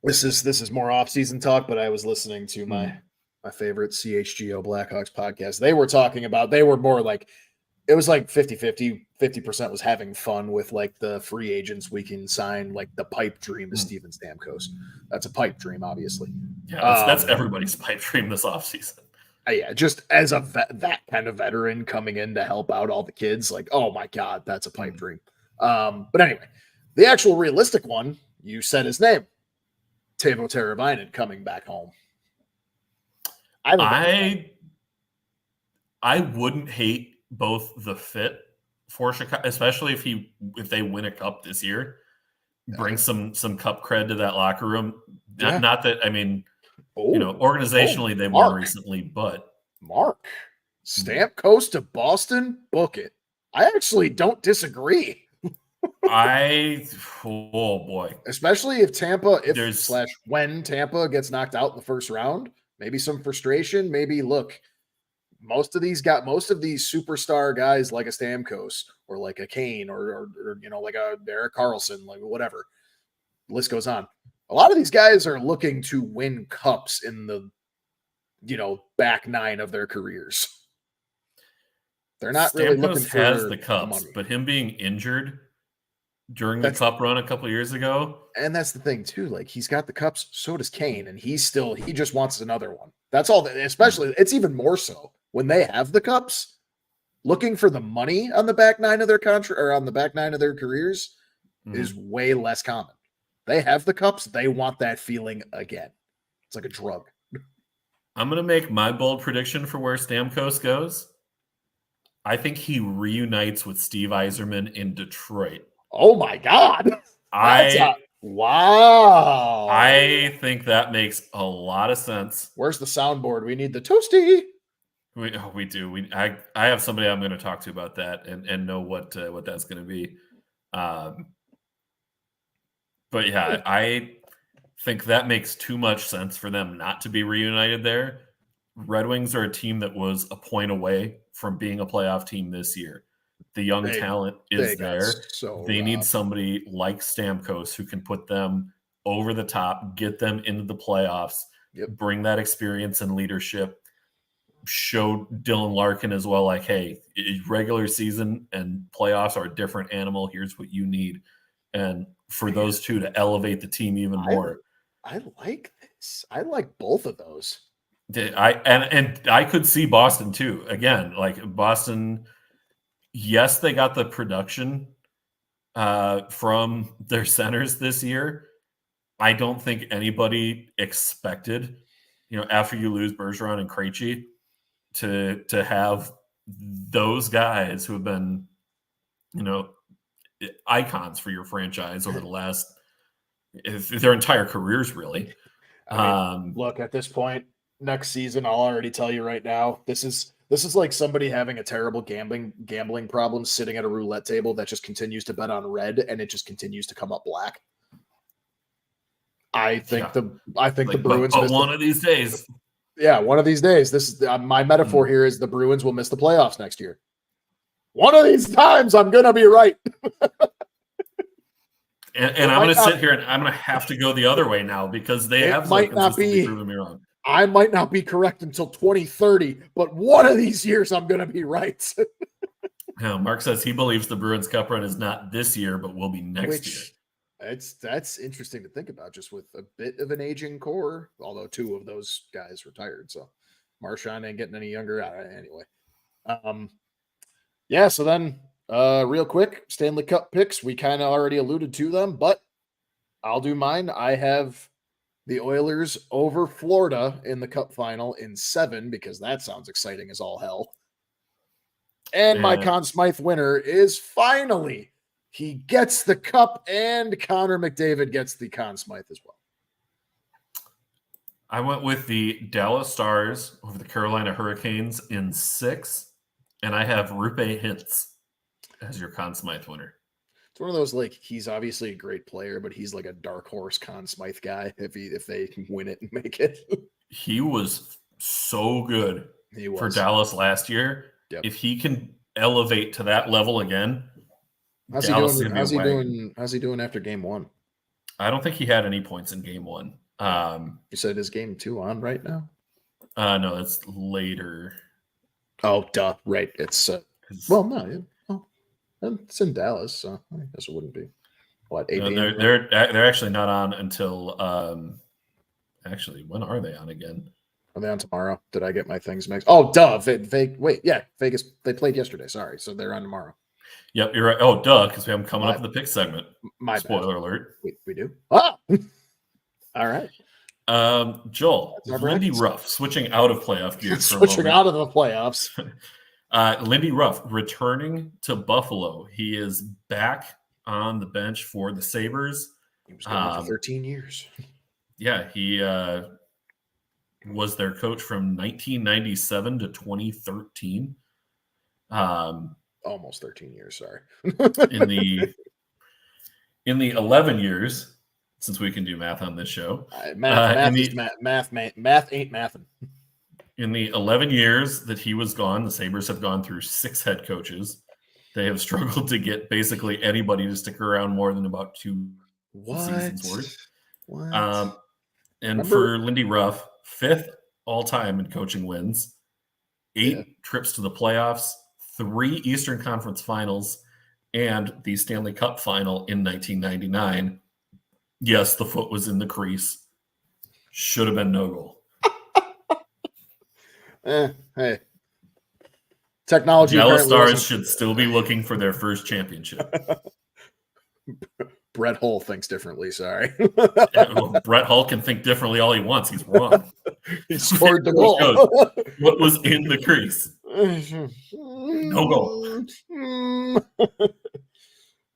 This is more off-season talk, but I was listening to my favorite CHGO Blackhawks podcast. They were more like, it was like 50-50. 50% was having fun with like the free agents we can sign, like the pipe dream is Steven Stamkos. That's a pipe dream, obviously.
Yeah, that's everybody's pipe dream this offseason.
Yeah, just as that kind of veteran coming in to help out all the kids, like, oh my God, that's a pipe dream. But anyway, the actual realistic one, you said his name. Teuvo Teravainen coming back home. I think
I wouldn't hate both the fit for Chicago, especially if they win a cup this year. Bring some cup cred to that locker room. Not that, I mean, organizationally they've won recently, but
Mark, Stamkos to Boston, book it. I actually don't disagree.
Oh boy.
Especially if Tampa, when Tampa gets knocked out in the first round, maybe some frustration. Maybe look, most of these superstar guys like a Stamkos or like a Kane or like a Erik Karlsson, like whatever. The list goes on. A lot of these guys are looking to win cups in the back nine of their careers. They're not really looking for
the cups, but him being injured during the cup run a couple of years ago.
And that's the thing too. Like he's got the cups, so does Kane, and he just wants another one. That's all. Especially, it's even more so when they have the cups. Looking for the money on the back nine of their contract or on the back nine of their careers is way less common. They have the cups. They want that feeling again. It's like a drug.
I'm going to make my bold prediction for where Stamkos goes. I think he reunites with Steve Yzerman in Detroit.
Oh my God. Wow.
I think that makes a lot of sense.
Where's the soundboard? We need the toasty.
We do. I have somebody I'm going to talk to about that and know what that's going to be. But yeah, I think that makes too much sense for them not to be reunited there. Red Wings are a team that was a point away from being a playoff team this year. The young talent is there. They need somebody like Stamkos who can put them over the top, get them into the playoffs, bring that experience and leadership, show Dylan Larkin as well, like, hey, regular season and playoffs are a different animal. Here's what you need. And for those two to elevate the team even more.
I like this. I like both of those.
I could see Boston too. Again, like Boston, yes, they got the production from their centers this year. I don't think anybody expected, after you lose Bergeron and Krejci, to have those guys who have been, icons for your franchise over the last their entire careers, really.
I mean, look, at this point, next season, I'll already tell you right now, this is like somebody having a terrible gambling problem sitting at a roulette table that just continues to bet on red and it just continues to come up black. I think the Bruins.
But one of these days.
Yeah, one of these days. This is my metaphor here is the Bruins will miss the playoffs next year. One of these times, I'm gonna be right.
and I'm going to sit here and I'm going to have to go the other way now because they have consistently proven me wrong.
I might not be correct until 2030, but one of these years I'm going to be right.
Mark says he believes the Bruins Cup run is not this year, but will be next year.
That's interesting to think about, just with a bit of an aging core, although two of those guys retired. So Marchand ain't getting any younger anyway. So then real quick, Stanley Cup picks. We kind of already alluded to them, but I'll do mine. I have the Oilers over Florida in the Cup final in 7 because that sounds exciting as all hell. And my Conn Smythe winner is finally, he gets the Cup and Connor McDavid gets the Conn Smythe as well.
I went with the Dallas Stars over the Carolina Hurricanes in 6, and I have Roope Hintz as your Conn Smythe winner.
It's one of those, like, he's obviously a great player, but he's like a dark horse Conn Smythe guy if they can win it and make it.
He was so good for Dallas last year. Yep. If he can elevate to that level again,
how's he doing after game 1?
I don't think he had any points in game 1.
You said is game 2 on right now?
No, it's later.
Oh, duh. Right. It's it's in Dallas, so I guess it wouldn't be. What, 8 p.m.?
They're actually not on until actually, when are they on again?
Are they on tomorrow? Did I get my things mixed? Oh, duh. Vegas. They played yesterday. Sorry, so they're on tomorrow.
Yep, you're right. Oh, duh, because I'm coming up with the pick segment.
My
spoiler
bad.
alert.
We do. Ah! All right.
Joel,
That's our
Lindy
brackets.
Ruff, switching out of playoff gear for a
Switching
moment.
out of the playoffs.
Lindy Ruff returning to Buffalo. He is back on the bench for the Sabres.
He was gone for 13 years.
Yeah, he was their coach from 1997 to 2013.
Almost 13 years, sorry.
in the 11 years, since we can do math on this show,
math ain't mathin'.
In the 11 years that he was gone, the Sabres have gone through 6 head coaches. They have struggled to get basically anybody to stick around more than about 2 seasons worth. And
Remember?
for Lindy Ruff, 5th all-time in coaching wins, 8 trips to the playoffs, 3 Eastern Conference finals, and the Stanley Cup final in 1999. Yes, the foot was in the crease. Should have been no goal.
Hey. Technology
Dallas
apparently
Stars should still be looking for their first championship.
Brett Hull thinks differently, sorry.
Brett Hull can think differently all he wants. He's wrong.
He scored the goal.
What was in the crease? No goal.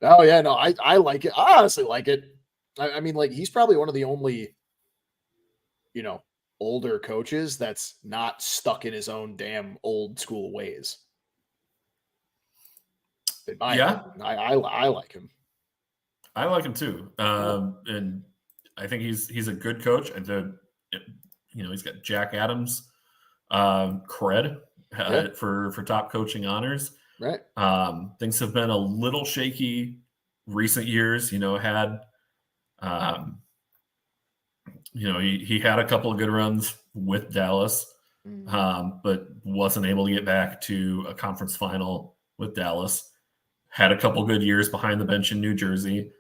Oh, yeah, no, I like it. I honestly like it. I mean, like, he's probably one of the only, older coaches that's not stuck in his own damn old school ways.
Yeah.
I like him.
I like him too. And I think he's a good coach. He's got Jack Adams cred for top coaching honors.
Right.
Things have been a little shaky recent years. He had a couple of good runs with Dallas, but wasn't able to get back to a conference final with Dallas. Had a couple good years behind the bench in New Jersey.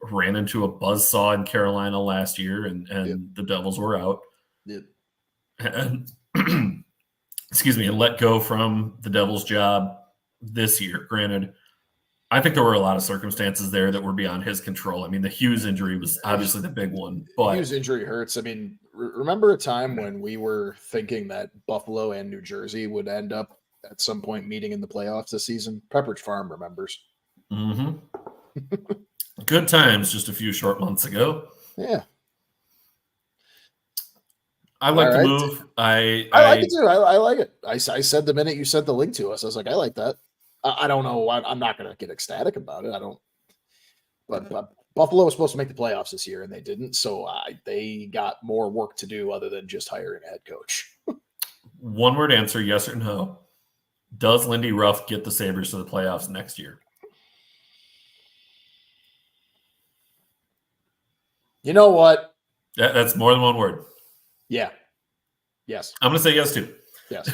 Ran into a buzzsaw in Carolina last year, and the Devils were out.
Yep.
And excuse me, and let go from the Devils job this year. Granted, I think there were a lot of circumstances there that were beyond his control. I mean, the Hughes injury was obviously the big one. But
Hughes injury hurts. I mean, remember a time when we were thinking that Buffalo and New Jersey would end up at some point meeting in the playoffs this season? Pepperidge Farm remembers.
Mm-hmm. Good times just a few short months ago.
Yeah.
I like the move. I
like it too. I like it. I said the minute you sent the link to us, I was like, I like that. I don't know. I'm not going to get ecstatic about it. I don't. But Buffalo was supposed to make the playoffs this year, and they didn't. So they got more work to do other than just hiring a head coach.
One word answer, yes or no. Does Lindy Ruff get the Sabres to the playoffs next year?
You know what?
That's more than one word.
Yeah. Yes.
I'm going to say yes, too.
Yes.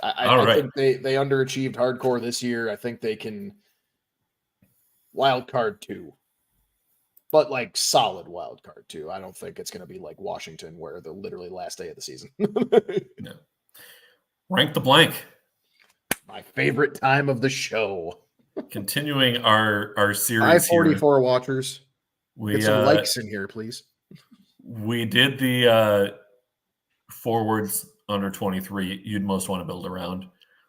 I think they underachieved hardcore this year. I think they can wild card 2. But like solid wild card 2. I don't think it's going to be like Washington where the literally last day of the season.
No. Rank the blank.
My favorite time of the show.
Continuing our series
544 watchers. Get some likes in here, please.
We did the forwards under 23 you'd most want to build around.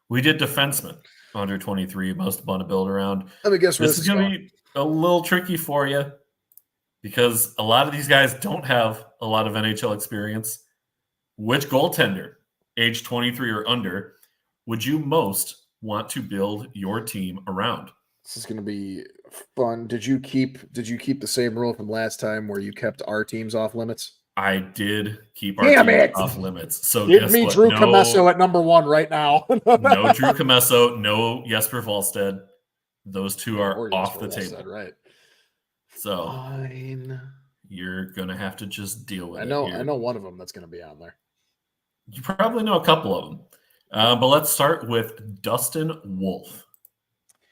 We did defensemen under 23 most want to build around.
Let me guess where
this is going to be a little tricky for you because a lot of these guys don't have a lot of NHL experience. Which goaltender, age 23 or under, would you most want to build your team around?
This is going to be fun. Did you keep the same rule from last time where you kept our teams off limits?
I did keep our team off limits. So
give me Drew Comesso at number 1 right now.
No Drew Comesso, no Jesper Wallstedt. Those two are off the table.
Right.
So
fine.
You're gonna have to just deal with it.
I know one of them that's gonna be on there.
You probably know a couple of them. But let's start with Dustin Wolf.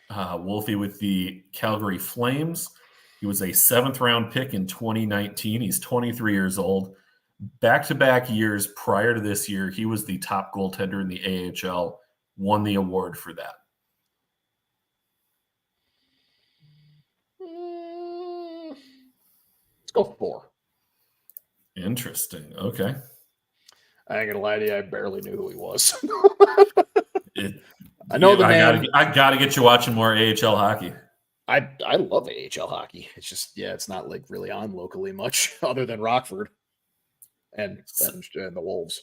Wolfie with the Calgary Flames. He was a 7th-round pick in 2019. He's 23 years old. Back-to-back years prior to this year, he was the top goaltender in the AHL, won the award for that.
Let's go 4.
Interesting. Okay.
I ain't gonna lie to you, I barely knew who he was.
It,
I know the
I
name.
gotta get you watching more AHL hockey.
I love AHL hockey. It's just it's not like really on locally much other than Rockford and the Wolves.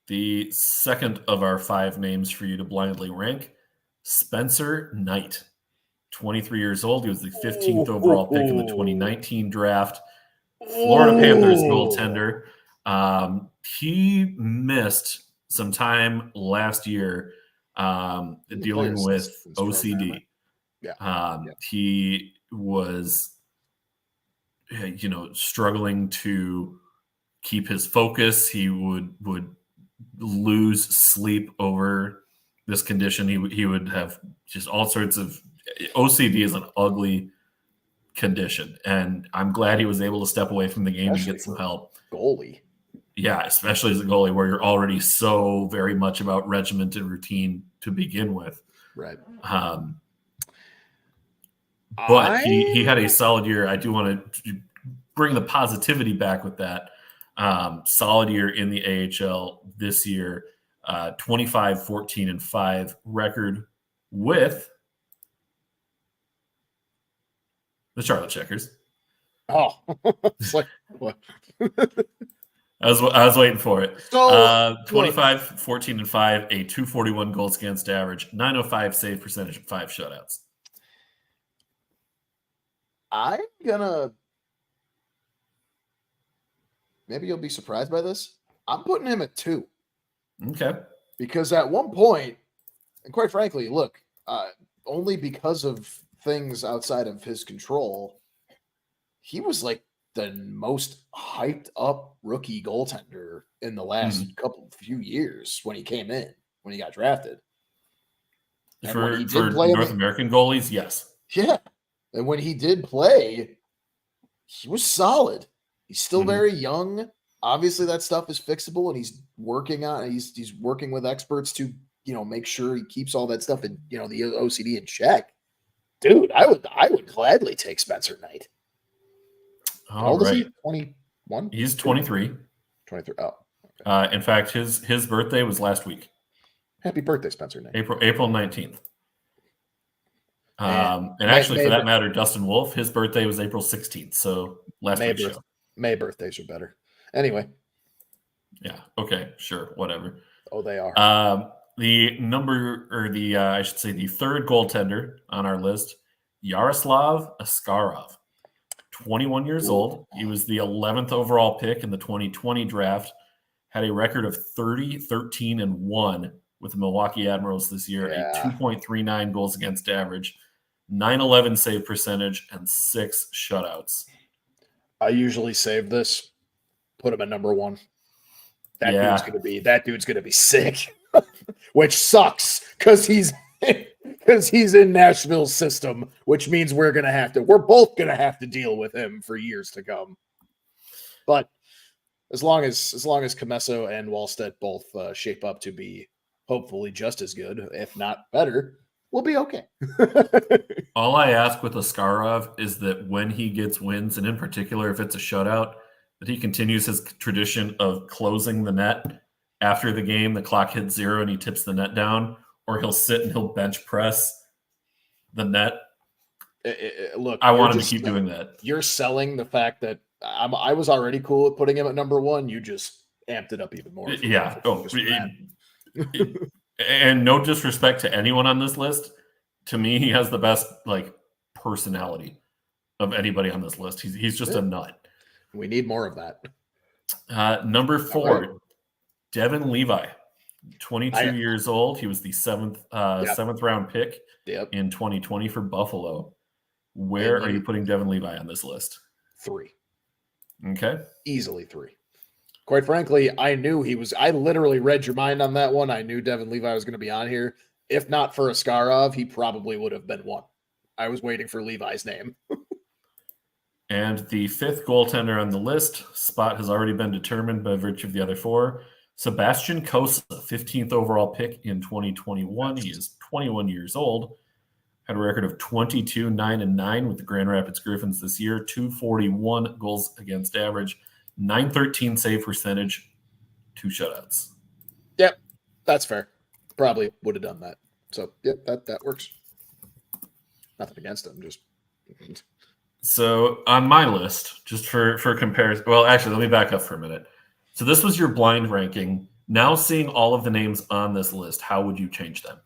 The second of our 5 names for you to blindly rank, Spencer Knight, 23 years old. He was the 15th overall pick in the 2019 draft. Florida Panthers goaltender. He missed some time last year dealing with OCD. He was, struggling to keep his focus. He would lose sleep over this condition. He would have just all sorts of OCD is an ugly condition, and I'm glad he was able to step away from the game and get some help.
Goalie.
Yeah, especially as a goalie where you're already so very much about regiment and routine to begin with.
Right.
But he had a solid year. I do want to bring the positivity back with that. Solid year in the AHL this year. 25, 14, and 5 record with the Charlotte Checkers.
Oh, it's like what?
I was waiting for it.
So
25, 14, and 5, a 241 goals against average, 905 save percentage, and 5 shutouts.
I'm gonna maybe you'll be surprised by this. I'm putting him at 2.
Okay.
Because at one point, and quite frankly, look, only because of things outside of his control, he was like the most hyped up rookie goaltender in the last few years when he came in, when he got drafted. And
For
when he did play
North American goalies, yes.
Yeah. And when he did play, he was solid. He's still very young. Obviously, that stuff is fixable, and he's working on. He's working with experts to make sure he keeps all that stuff in the OCD in check. Dude, I would gladly take Spencer Knight. How old is he? 21?
He's 23.
23. Oh. Okay.
In fact, his birthday was last week.
Happy birthday, Spencer Knight.
April 19th. And actually, for that matter, Dustin Wolf, his birthday was April 16th. So last week's show.
May birthdays are better. Anyway.
Yeah. Okay. Sure. Whatever.
Oh, they are.
The the third goaltender on our list, Yaroslav Askarov, 21 years old. He was the 11th overall pick in the 2020 draft. Had a record of 30, 13, and 1 with the Milwaukee Admirals this year. A 2.39 goals against average, 911 save percentage, and 6 shutouts.
I usually save this, put him at number 1. That dude's gonna be sick, which sucks because he's in Nashville's system, which means we're both gonna have to deal with him for years to come. But as long as Comesso and Wallstedt both shape up to be hopefully just as good, if not better, we'll be okay.
All I ask with Askarov is that when he gets wins, and in particular if it's a shutout, that he continues his tradition of closing the net after the game. The clock hits 0 and he tips the net down, or he'll sit and he'll bench press the net.
Look,
I want him to keep doing that.
You're selling the fact that I was already cool with putting him at number 1. You just amped it up even more.
Yeah. And no disrespect to anyone on this list. To me, he has the best personality of anybody on this list. He's just a nut.
We need more of that.
Number 4, Devin Levi, 22 years old. He was the seventh round pick in 2020 for Buffalo. Where are you putting Devin Levi on this list?
3.
Okay.
Easily 3. Quite frankly, I literally read your mind on that one. I knew Devin Levi was going to be on here. If not for Askarov, he probably would have been 1. I was waiting for Levi's name.
And the 5th goaltender on the list, spot has already been determined by virtue of the other 4. Sebastian Kosa, 15th overall pick in 2021. He is 21 years old. Had a record of 22, 9, and 9 with the Grand Rapids Griffins this year. 241 goals against average, .913 save percentage, 2 shutouts.
Yep, that's fair. Probably would have done that. So, yep, that works. Nothing against him, just
So on my list, just for comparison, well, actually, let me back up for a minute. So this was your blind ranking. Now seeing all of the names on this list, how would you change them?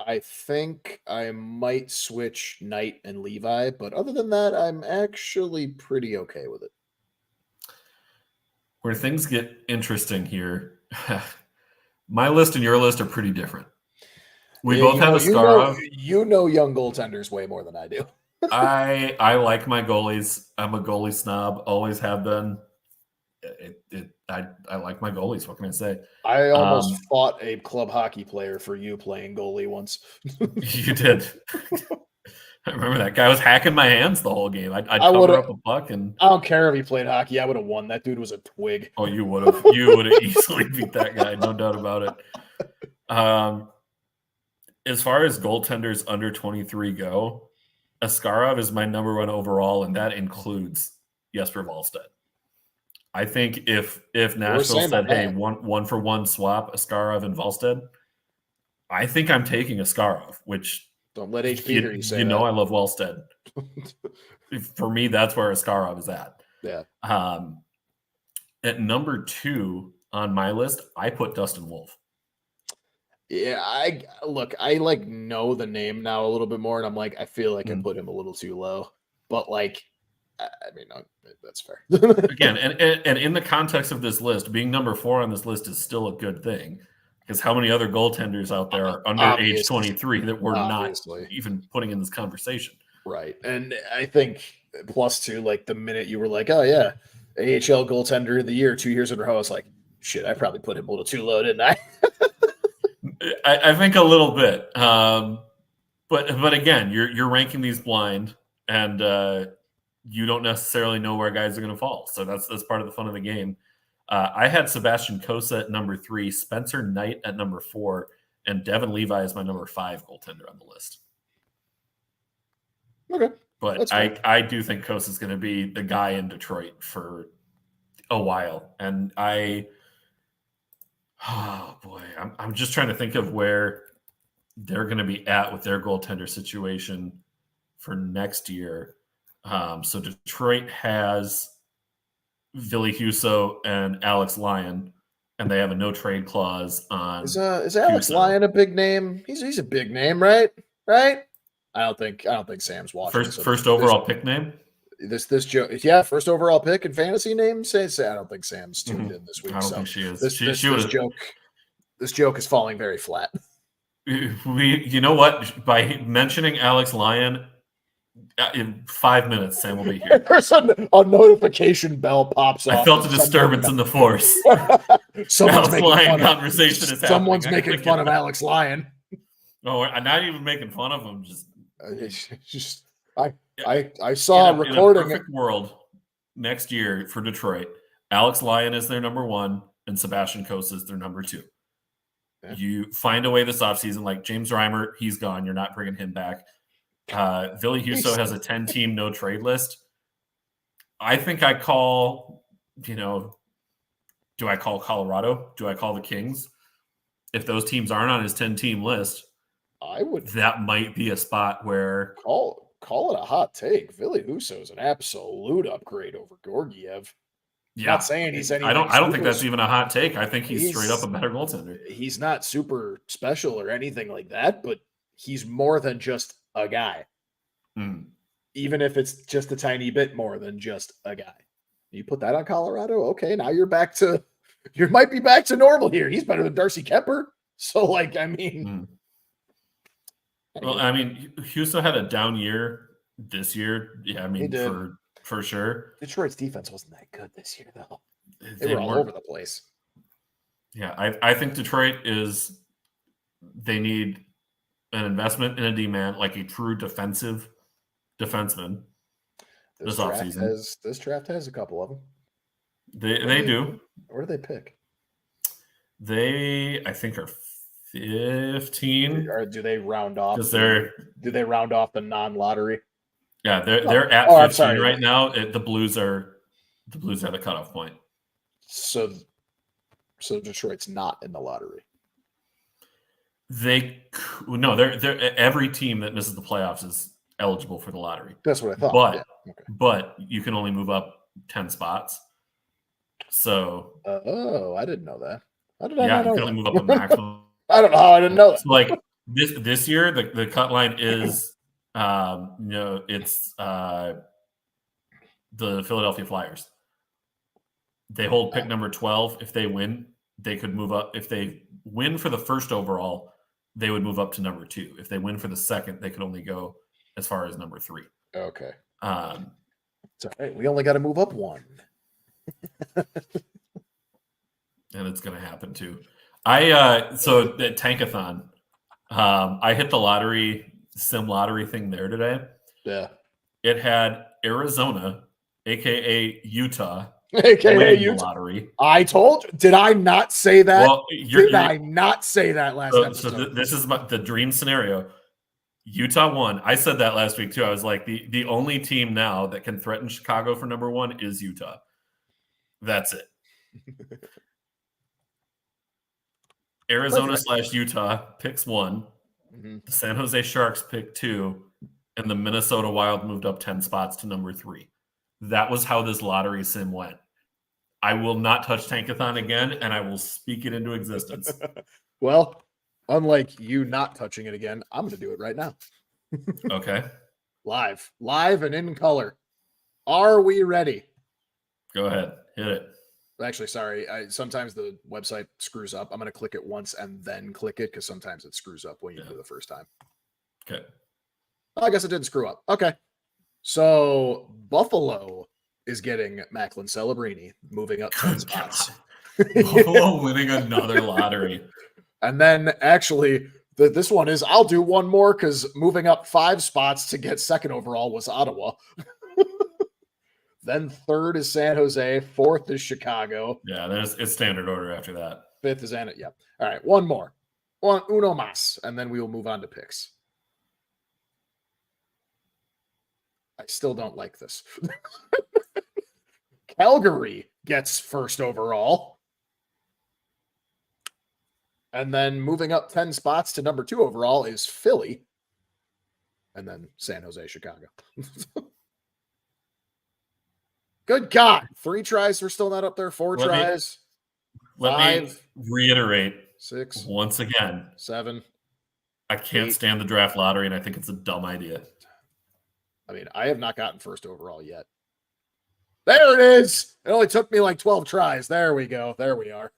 I think I might switch Knight and Levi, but other than that, I'm actually pretty okay with it.
Where things get interesting here, my list and your list are pretty different. We both have Askarov.
You know young goaltenders way more than I do.
I like my goalies. I'm a goalie snob. Always have been. I like my goalies. What can I say?
I almost fought a club hockey player for you playing goalie once.
You did. I remember that guy was hacking my hands the whole game. I'd cover up a puck, and
I don't care if he played hockey. I would have won. That dude was a twig.
Oh, you would have. You would have easily beat that guy. No doubt about it. As far as goaltenders under 23 go, Askarov is my number one overall, and that includes Jesper Wallstedt. I think if Nashville said, "Hey, one for one swap Askarov and Wallstedt," I think I'm taking Askarov. Which
don't let HP hear you say.
You know, I love Wallstedt. For me, that's where Askarov is at.
Yeah.
At number 2 on my list, I put Dustin Wolf.
Yeah, I like know the name now a little bit more, and I'm like, I feel like I put him a little too low, but like, I mean, that's fair.
Again, and in the context of this list, being number 4 on this list is still a good thing, because how many other goaltenders out there are under age 23 that we're not even putting in this conversation?
Right, and I think +2, like the minute you were like, oh yeah, AHL goaltender of the year 2 years in a row, I was like, shit, I probably put him a little too low, didn't I?
I think a little bit, but again, you're ranking these blind, and you don't necessarily know where guys are going to fall. So that's part of the fun of the game. I had Sebastian Cossa at number 3, Spencer Knight at number 4, and Devin Levi is my number 5 goaltender on the list.
Okay,
but I do think Cossa is going to be the guy in Detroit for a while, and oh boy, I'm just trying to think of where they're going to be at with their goaltender situation for next year. So Detroit has Ville Husso and Alex Lyon, and they have a no trade clause on.
Is Alex Lyon a big name? He's a big name, right? Right? I don't think Sam's watching.
First overall pick name.
This joke, yeah, first overall pick and fantasy name. Say, I don't think Sam's tuned in this week.
I don't think she is.
This joke is falling very flat.
You know what? By mentioning Alex Lyon, in 5 minutes, Sam will be here.
There's a notification bell pops off.
I felt a disturbance in the force.
Someone's making
conversation is
someone's making fun of Alex Lyon.
No, I'm not even making fun of him.
Just I saw a recording.
In a perfect world, next year for Detroit, Alex Lyon is their number 1, and Sebastian Cossa is their number 2. Yeah. You find a way this offseason, like James Reimer, he's gone. You're not bringing him back. Ville Husso has a 10-team no-trade list. I think I call, do I call Colorado? Do I call the Kings? If those teams aren't on his 10-team list, that might be a spot where
call it a hot take. Ville Husso is an absolute upgrade over Georgiev.
Yeah,
not saying he's anything.
I don't think that's even a hot take. I think he's straight up a better goaltender.
He's not super special or anything like that, but he's more than just a guy. Even if it's just a tiny bit more than just a guy. You put that on Colorado, okay, now you might be back to normal here. He's better than Darcy Kemper. So, like, I mean.
Well, I mean, Husso had a down year this year. Yeah, I mean, for sure.
Detroit's defense wasn't that good this year, though. They were all over the place.
Yeah, I think Detroit they need an investment in a D-man, like a true defensive defenseman this offseason.
This draft has a couple of them.
They do.
Where do they pick?
They, I think, are 15.
Or do they round off?
Do
they round off the non-lottery?
Yeah, they're at
I'm
15
sorry.
right now. The Blues are the cutoff point.
So Detroit's not in the lottery.
They're every team that misses the playoffs is eligible for the lottery.
That's what I thought.
But
Yeah. Okay.
but you can only move up 10 spots. So
I didn't know that. How did I
yeah,
not
you
know
can only
that?
move up a maximum.
I don't know how I didn't know that.
So like this year, the cut line is it's the Philadelphia Flyers. They hold pick number 12. If they win, they could move up. If they win for the first overall, they would move up to number 2. If they win for the second, they could only go as far as number 3.
Okay.
It's
all right. We only got to move up 1.
And it's going to happen too. So the Tankathon, I hit the sim lottery thing there today.
Yeah.
It had Arizona, aka Utah,
AKA Utah.
The lottery.
I told you. Did I not say that?
Well,
did I not say that last episode?
So this is the dream scenario. Utah won. I said that last week too. I was like, the only team now that can threaten Chicago for number 1 is Utah. That's it. Arizona / Utah picks 1.
Mm-hmm.
The San Jose Sharks pick 2. And the Minnesota Wild moved up 10 spots to number 3. That was how this lottery sim went. I will not touch Tankathon again, and I will speak it into existence.
Well, unlike you not touching it again, I'm going to do it right now.
Okay.
Live and in color. Are we ready?
Go ahead. Hit it.
Actually, sorry. Sometimes the website screws up. I'm going to click it once and then click it because sometimes it screws up when you do it the first time.
Okay.
Oh, I guess it didn't screw up. Okay. So Buffalo is getting Macklin Celebrini moving up 10 spots.
Buffalo winning another lottery.
And then actually, this one is I'll do one more because moving up 5 spots to get second overall was Ottawa. Then 3rd is San Jose. 4th is Chicago.
Yeah, it's standard order after that.
5th is Anna. Yeah. All right. One more. Uno más. And then we will move on to picks. I still don't like this. Calgary gets 1st overall. And then moving up 10 spots to number 2 overall is Philly. And then San Jose, Chicago. Good God. 3 tries. We're still not up there. 4 tries.
Let
5.
Me reiterate
6.
Once again.
7.
I can't
8.
stand the draft lottery, and I think it's a dumb idea.
I mean, I have not gotten 1st overall yet. There it is. It only took me like 12 tries. There we go. There we are.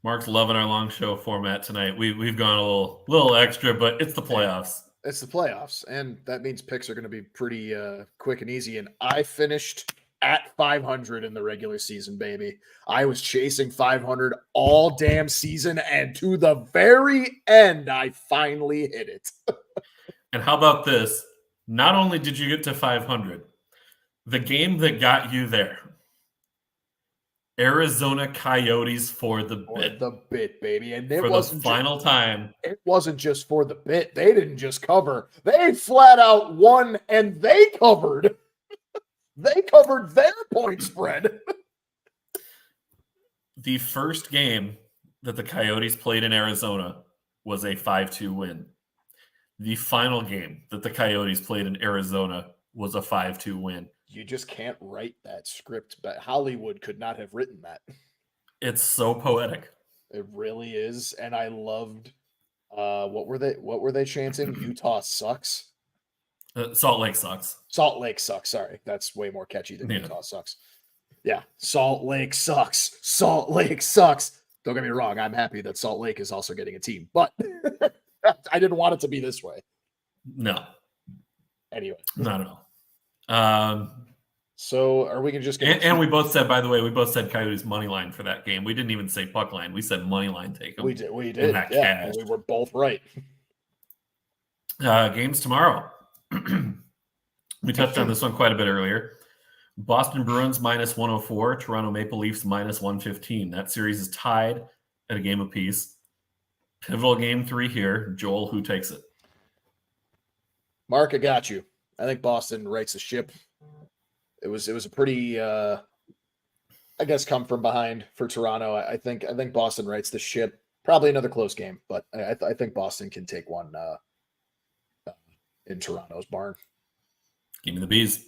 Mark's loving our long show format tonight. We've gone a little extra, but it's the playoffs.
It's the playoffs, and that means picks are going to be pretty quick and easy. And I finished at 500 in the regular season, baby. I was chasing 500 all damn season, and to the very end, I finally hit it.
And how about this? Not only did you get to 500, the game that got you there, Arizona Coyotes for the bit.
For the bit, baby. And it
for the final time.
It wasn't just for the bit. They didn't just cover. They flat out won, and they covered. They covered their point spread.
The first game that the Coyotes played in Arizona was a 5-2 win. The final game that the Coyotes played in Arizona was a 5-2 win.
You just can't write that script, but Hollywood could not have written that.
It's so poetic.
It really is. And I loved what were they chanting? Utah sucks.
Salt Lake sucks.
Salt Lake sucks. Sorry. That's way more catchy than Utah sucks. Yeah. Salt Lake sucks. Salt Lake sucks. Don't get me wrong. I'm happy that Salt Lake is also getting a team, but I didn't want it to be this way.
No.
Anyway.
Not at all.
So are we going to just get...
And we both said, by the way, Coyotes money line for that game. We didn't even say puck line. We said money line take them.
We did. Yeah, and we were both right.
Games tomorrow. We touched on this one quite a bit earlier. Boston Bruins -104, Toronto Maple Leafs -115. That series is tied at a game apiece. Pivotal game 3 here. Joel, who takes it?
Mark, I got you. I think Boston rights the ship. It was a pretty, I guess, come from behind for Toronto. I think Boston rights the ship. Probably another close game, but I think Boston can take one in Toronto's barn.
Give me the Bees.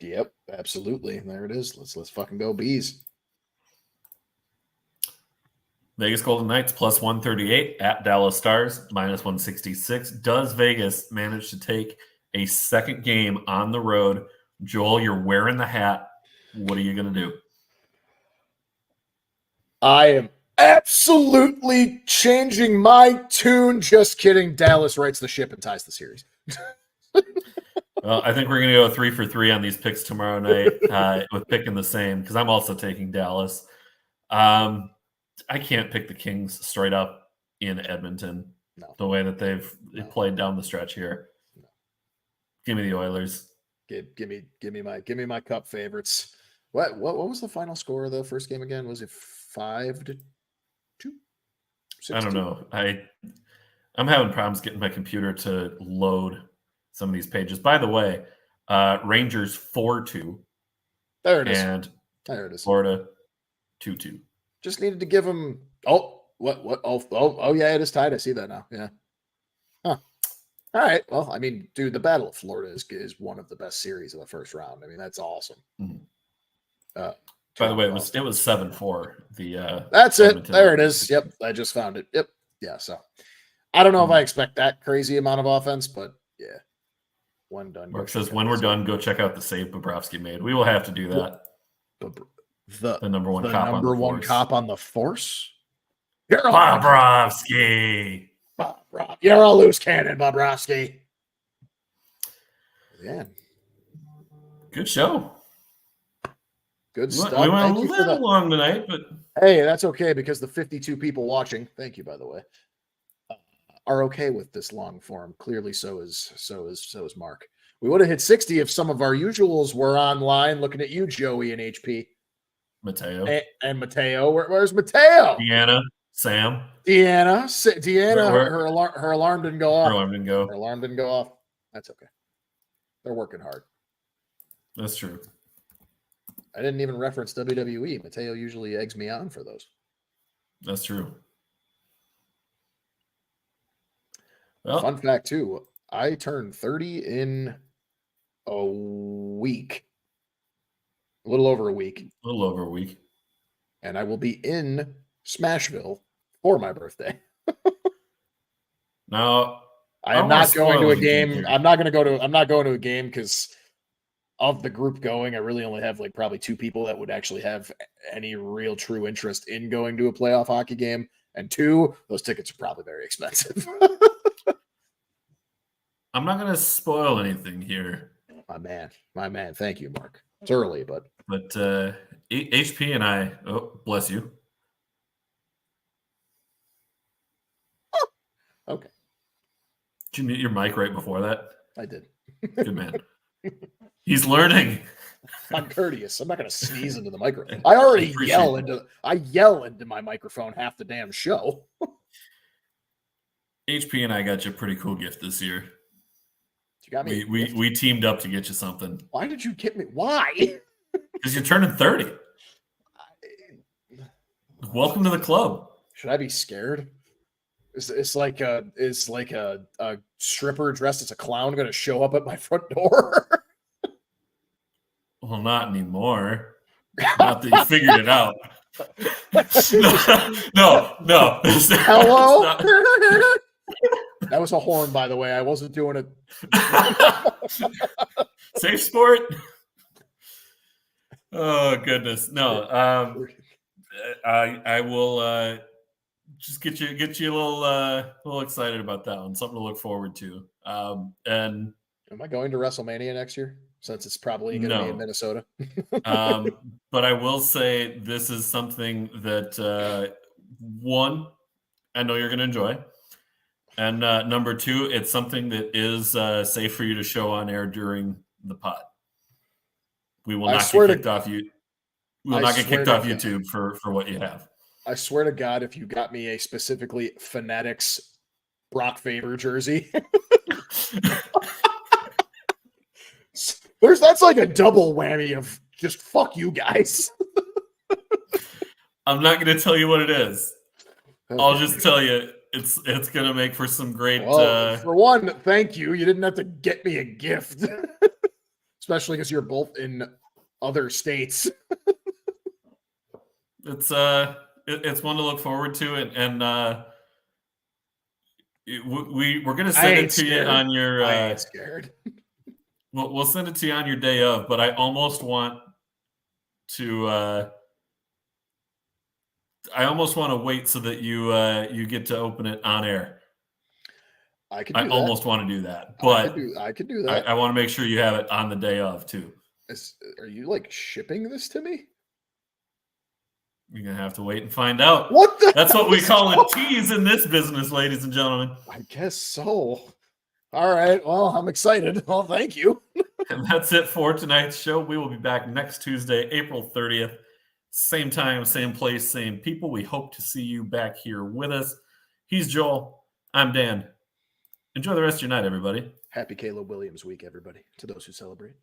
Yep, absolutely. There it is. Let's fucking go Bees.
Vegas Golden Knights plus 138 at Dallas Stars minus 166. Does Vegas manage to take a second game on the road? Joel, you're wearing the hat. What are you going to do?
I am absolutely changing my tune. Just kidding. Dallas rights the ship and ties the series.
Well, I think we're going to go 3 for 3 on these picks tomorrow night with picking the same because I'm also taking Dallas. I can't pick the Kings straight up in Edmonton the way that they've played down the stretch here. No. Give me the Oilers.
Give me my cup favorites. What was the final score of the first game again? Was it 5-2? 6-2?
I don't know. I'm having problems getting my computer to load some of these pages. By the way, Rangers 4-2.
There it is.
And
there it is.
Florida 2-2.
Just needed to give them. What? Oh, yeah, it is tied. I see that now. Yeah. Huh. All right. Well, I mean, dude, the Battle of Florida is one of the best series of the first round. I mean, that's awesome.
Mm-hmm. By the way, it was 7-4.
That's it. There it is. Yep, I just found it. Yep. Yeah. So, I don't know if I expect that crazy amount of offense, but yeah. When done.
Mark says, when we're done, go check out the save Bobrovsky made. We will have to do that.
The
number one
cop on the force.
Bobrovsky.
You're a loose cannon, Bobrovsky. Yeah.
Good show.
Good stuff.
We went a little long tonight, but
hey, that's okay because the 52 people watching, thank you by the way, are okay with this long form. Clearly, so is Mark. We would have hit 60 if some of our usuals were online. Looking at you, Joey and HP.
Mateo.
And Mateo. Where's Mateo?
Deanna. Sam.
Deanna. Her alarm didn't go off.
Her alarm
didn't go off. That's okay. They're working hard.
That's true.
I didn't even reference WWE. Mateo usually eggs me on for those.
That's true. Well,
fun fact, too. I turned 30 in a week. A little over a week. And I will be in Smashville for my birthday.
Now,
I am not going to a game. I'm not going to a game because of the group going. I really only have probably 2 people that would actually have any real true interest in going to a playoff hockey game. And 2, those tickets are probably very expensive.
I'm not going to spoil anything here.
My man. Thank you, Mark. It's early, but
HP and I, oh, bless you.
Okay.
Did you mute your mic right before that?
I did.
Good man. He's learning.
I'm courteous. I'm not going to sneeze into the microphone. I already yell into my microphone half the damn show.
HP and I got you a pretty cool gift this year.
You got me.
We teamed up to get you something.
Why did you get me? Why?
Because you're turning 30. Welcome to the club.
Should I be scared? Is like a stripper dressed as a clown going to show up at my front door?
Well, not anymore. Not that you figured it out. No.
Hello? That was a horn, by the way. I wasn't doing it.
Safe sport. Oh, goodness. No. I will just get you a little excited about that one. Something to look forward to. And
am I going to WrestleMania next year? Since it's probably going to be in Minnesota.
But I will say this is something that, one, I know you're going to enjoy. And number 2, it's something that is safe for you to show on air during the pod. We will not get kicked off you. We will not get kicked off YouTube for what you have.
I swear to God, if you got me a specifically Fanatics Brock Faber jersey, That's like a double whammy of just fuck you guys.
I'm not going to tell you what it is.
Okay.
I'll just tell you it's going to make for some great.
Well, for one, thank you. You didn't have to get me a gift, especially because you're both in other states.
It's one to look forward to, and we're going to send it to you on your.
I ain't scared.
We'll send it to you on your day of, but I almost want to. I almost want to wait so that you get to open it on air.
I could do that.
Almost want to do that, but
I could do that.
I want to make sure you have it on the day of too.
Are you like shipping this to me?
You're gonna have to wait and find out. That's what we call a tease in this business, ladies and gentlemen.
I guess so. All right. Well, I'm excited. Well, thank you.
And that's it for tonight's show. We will be back next Tuesday, April 30th. Same time, same place, same people. We hope to see you back here with us. He's Joel. I'm Dan. Enjoy the rest of your night, everybody.
Happy Caleb Williams week, everybody, to those who celebrate.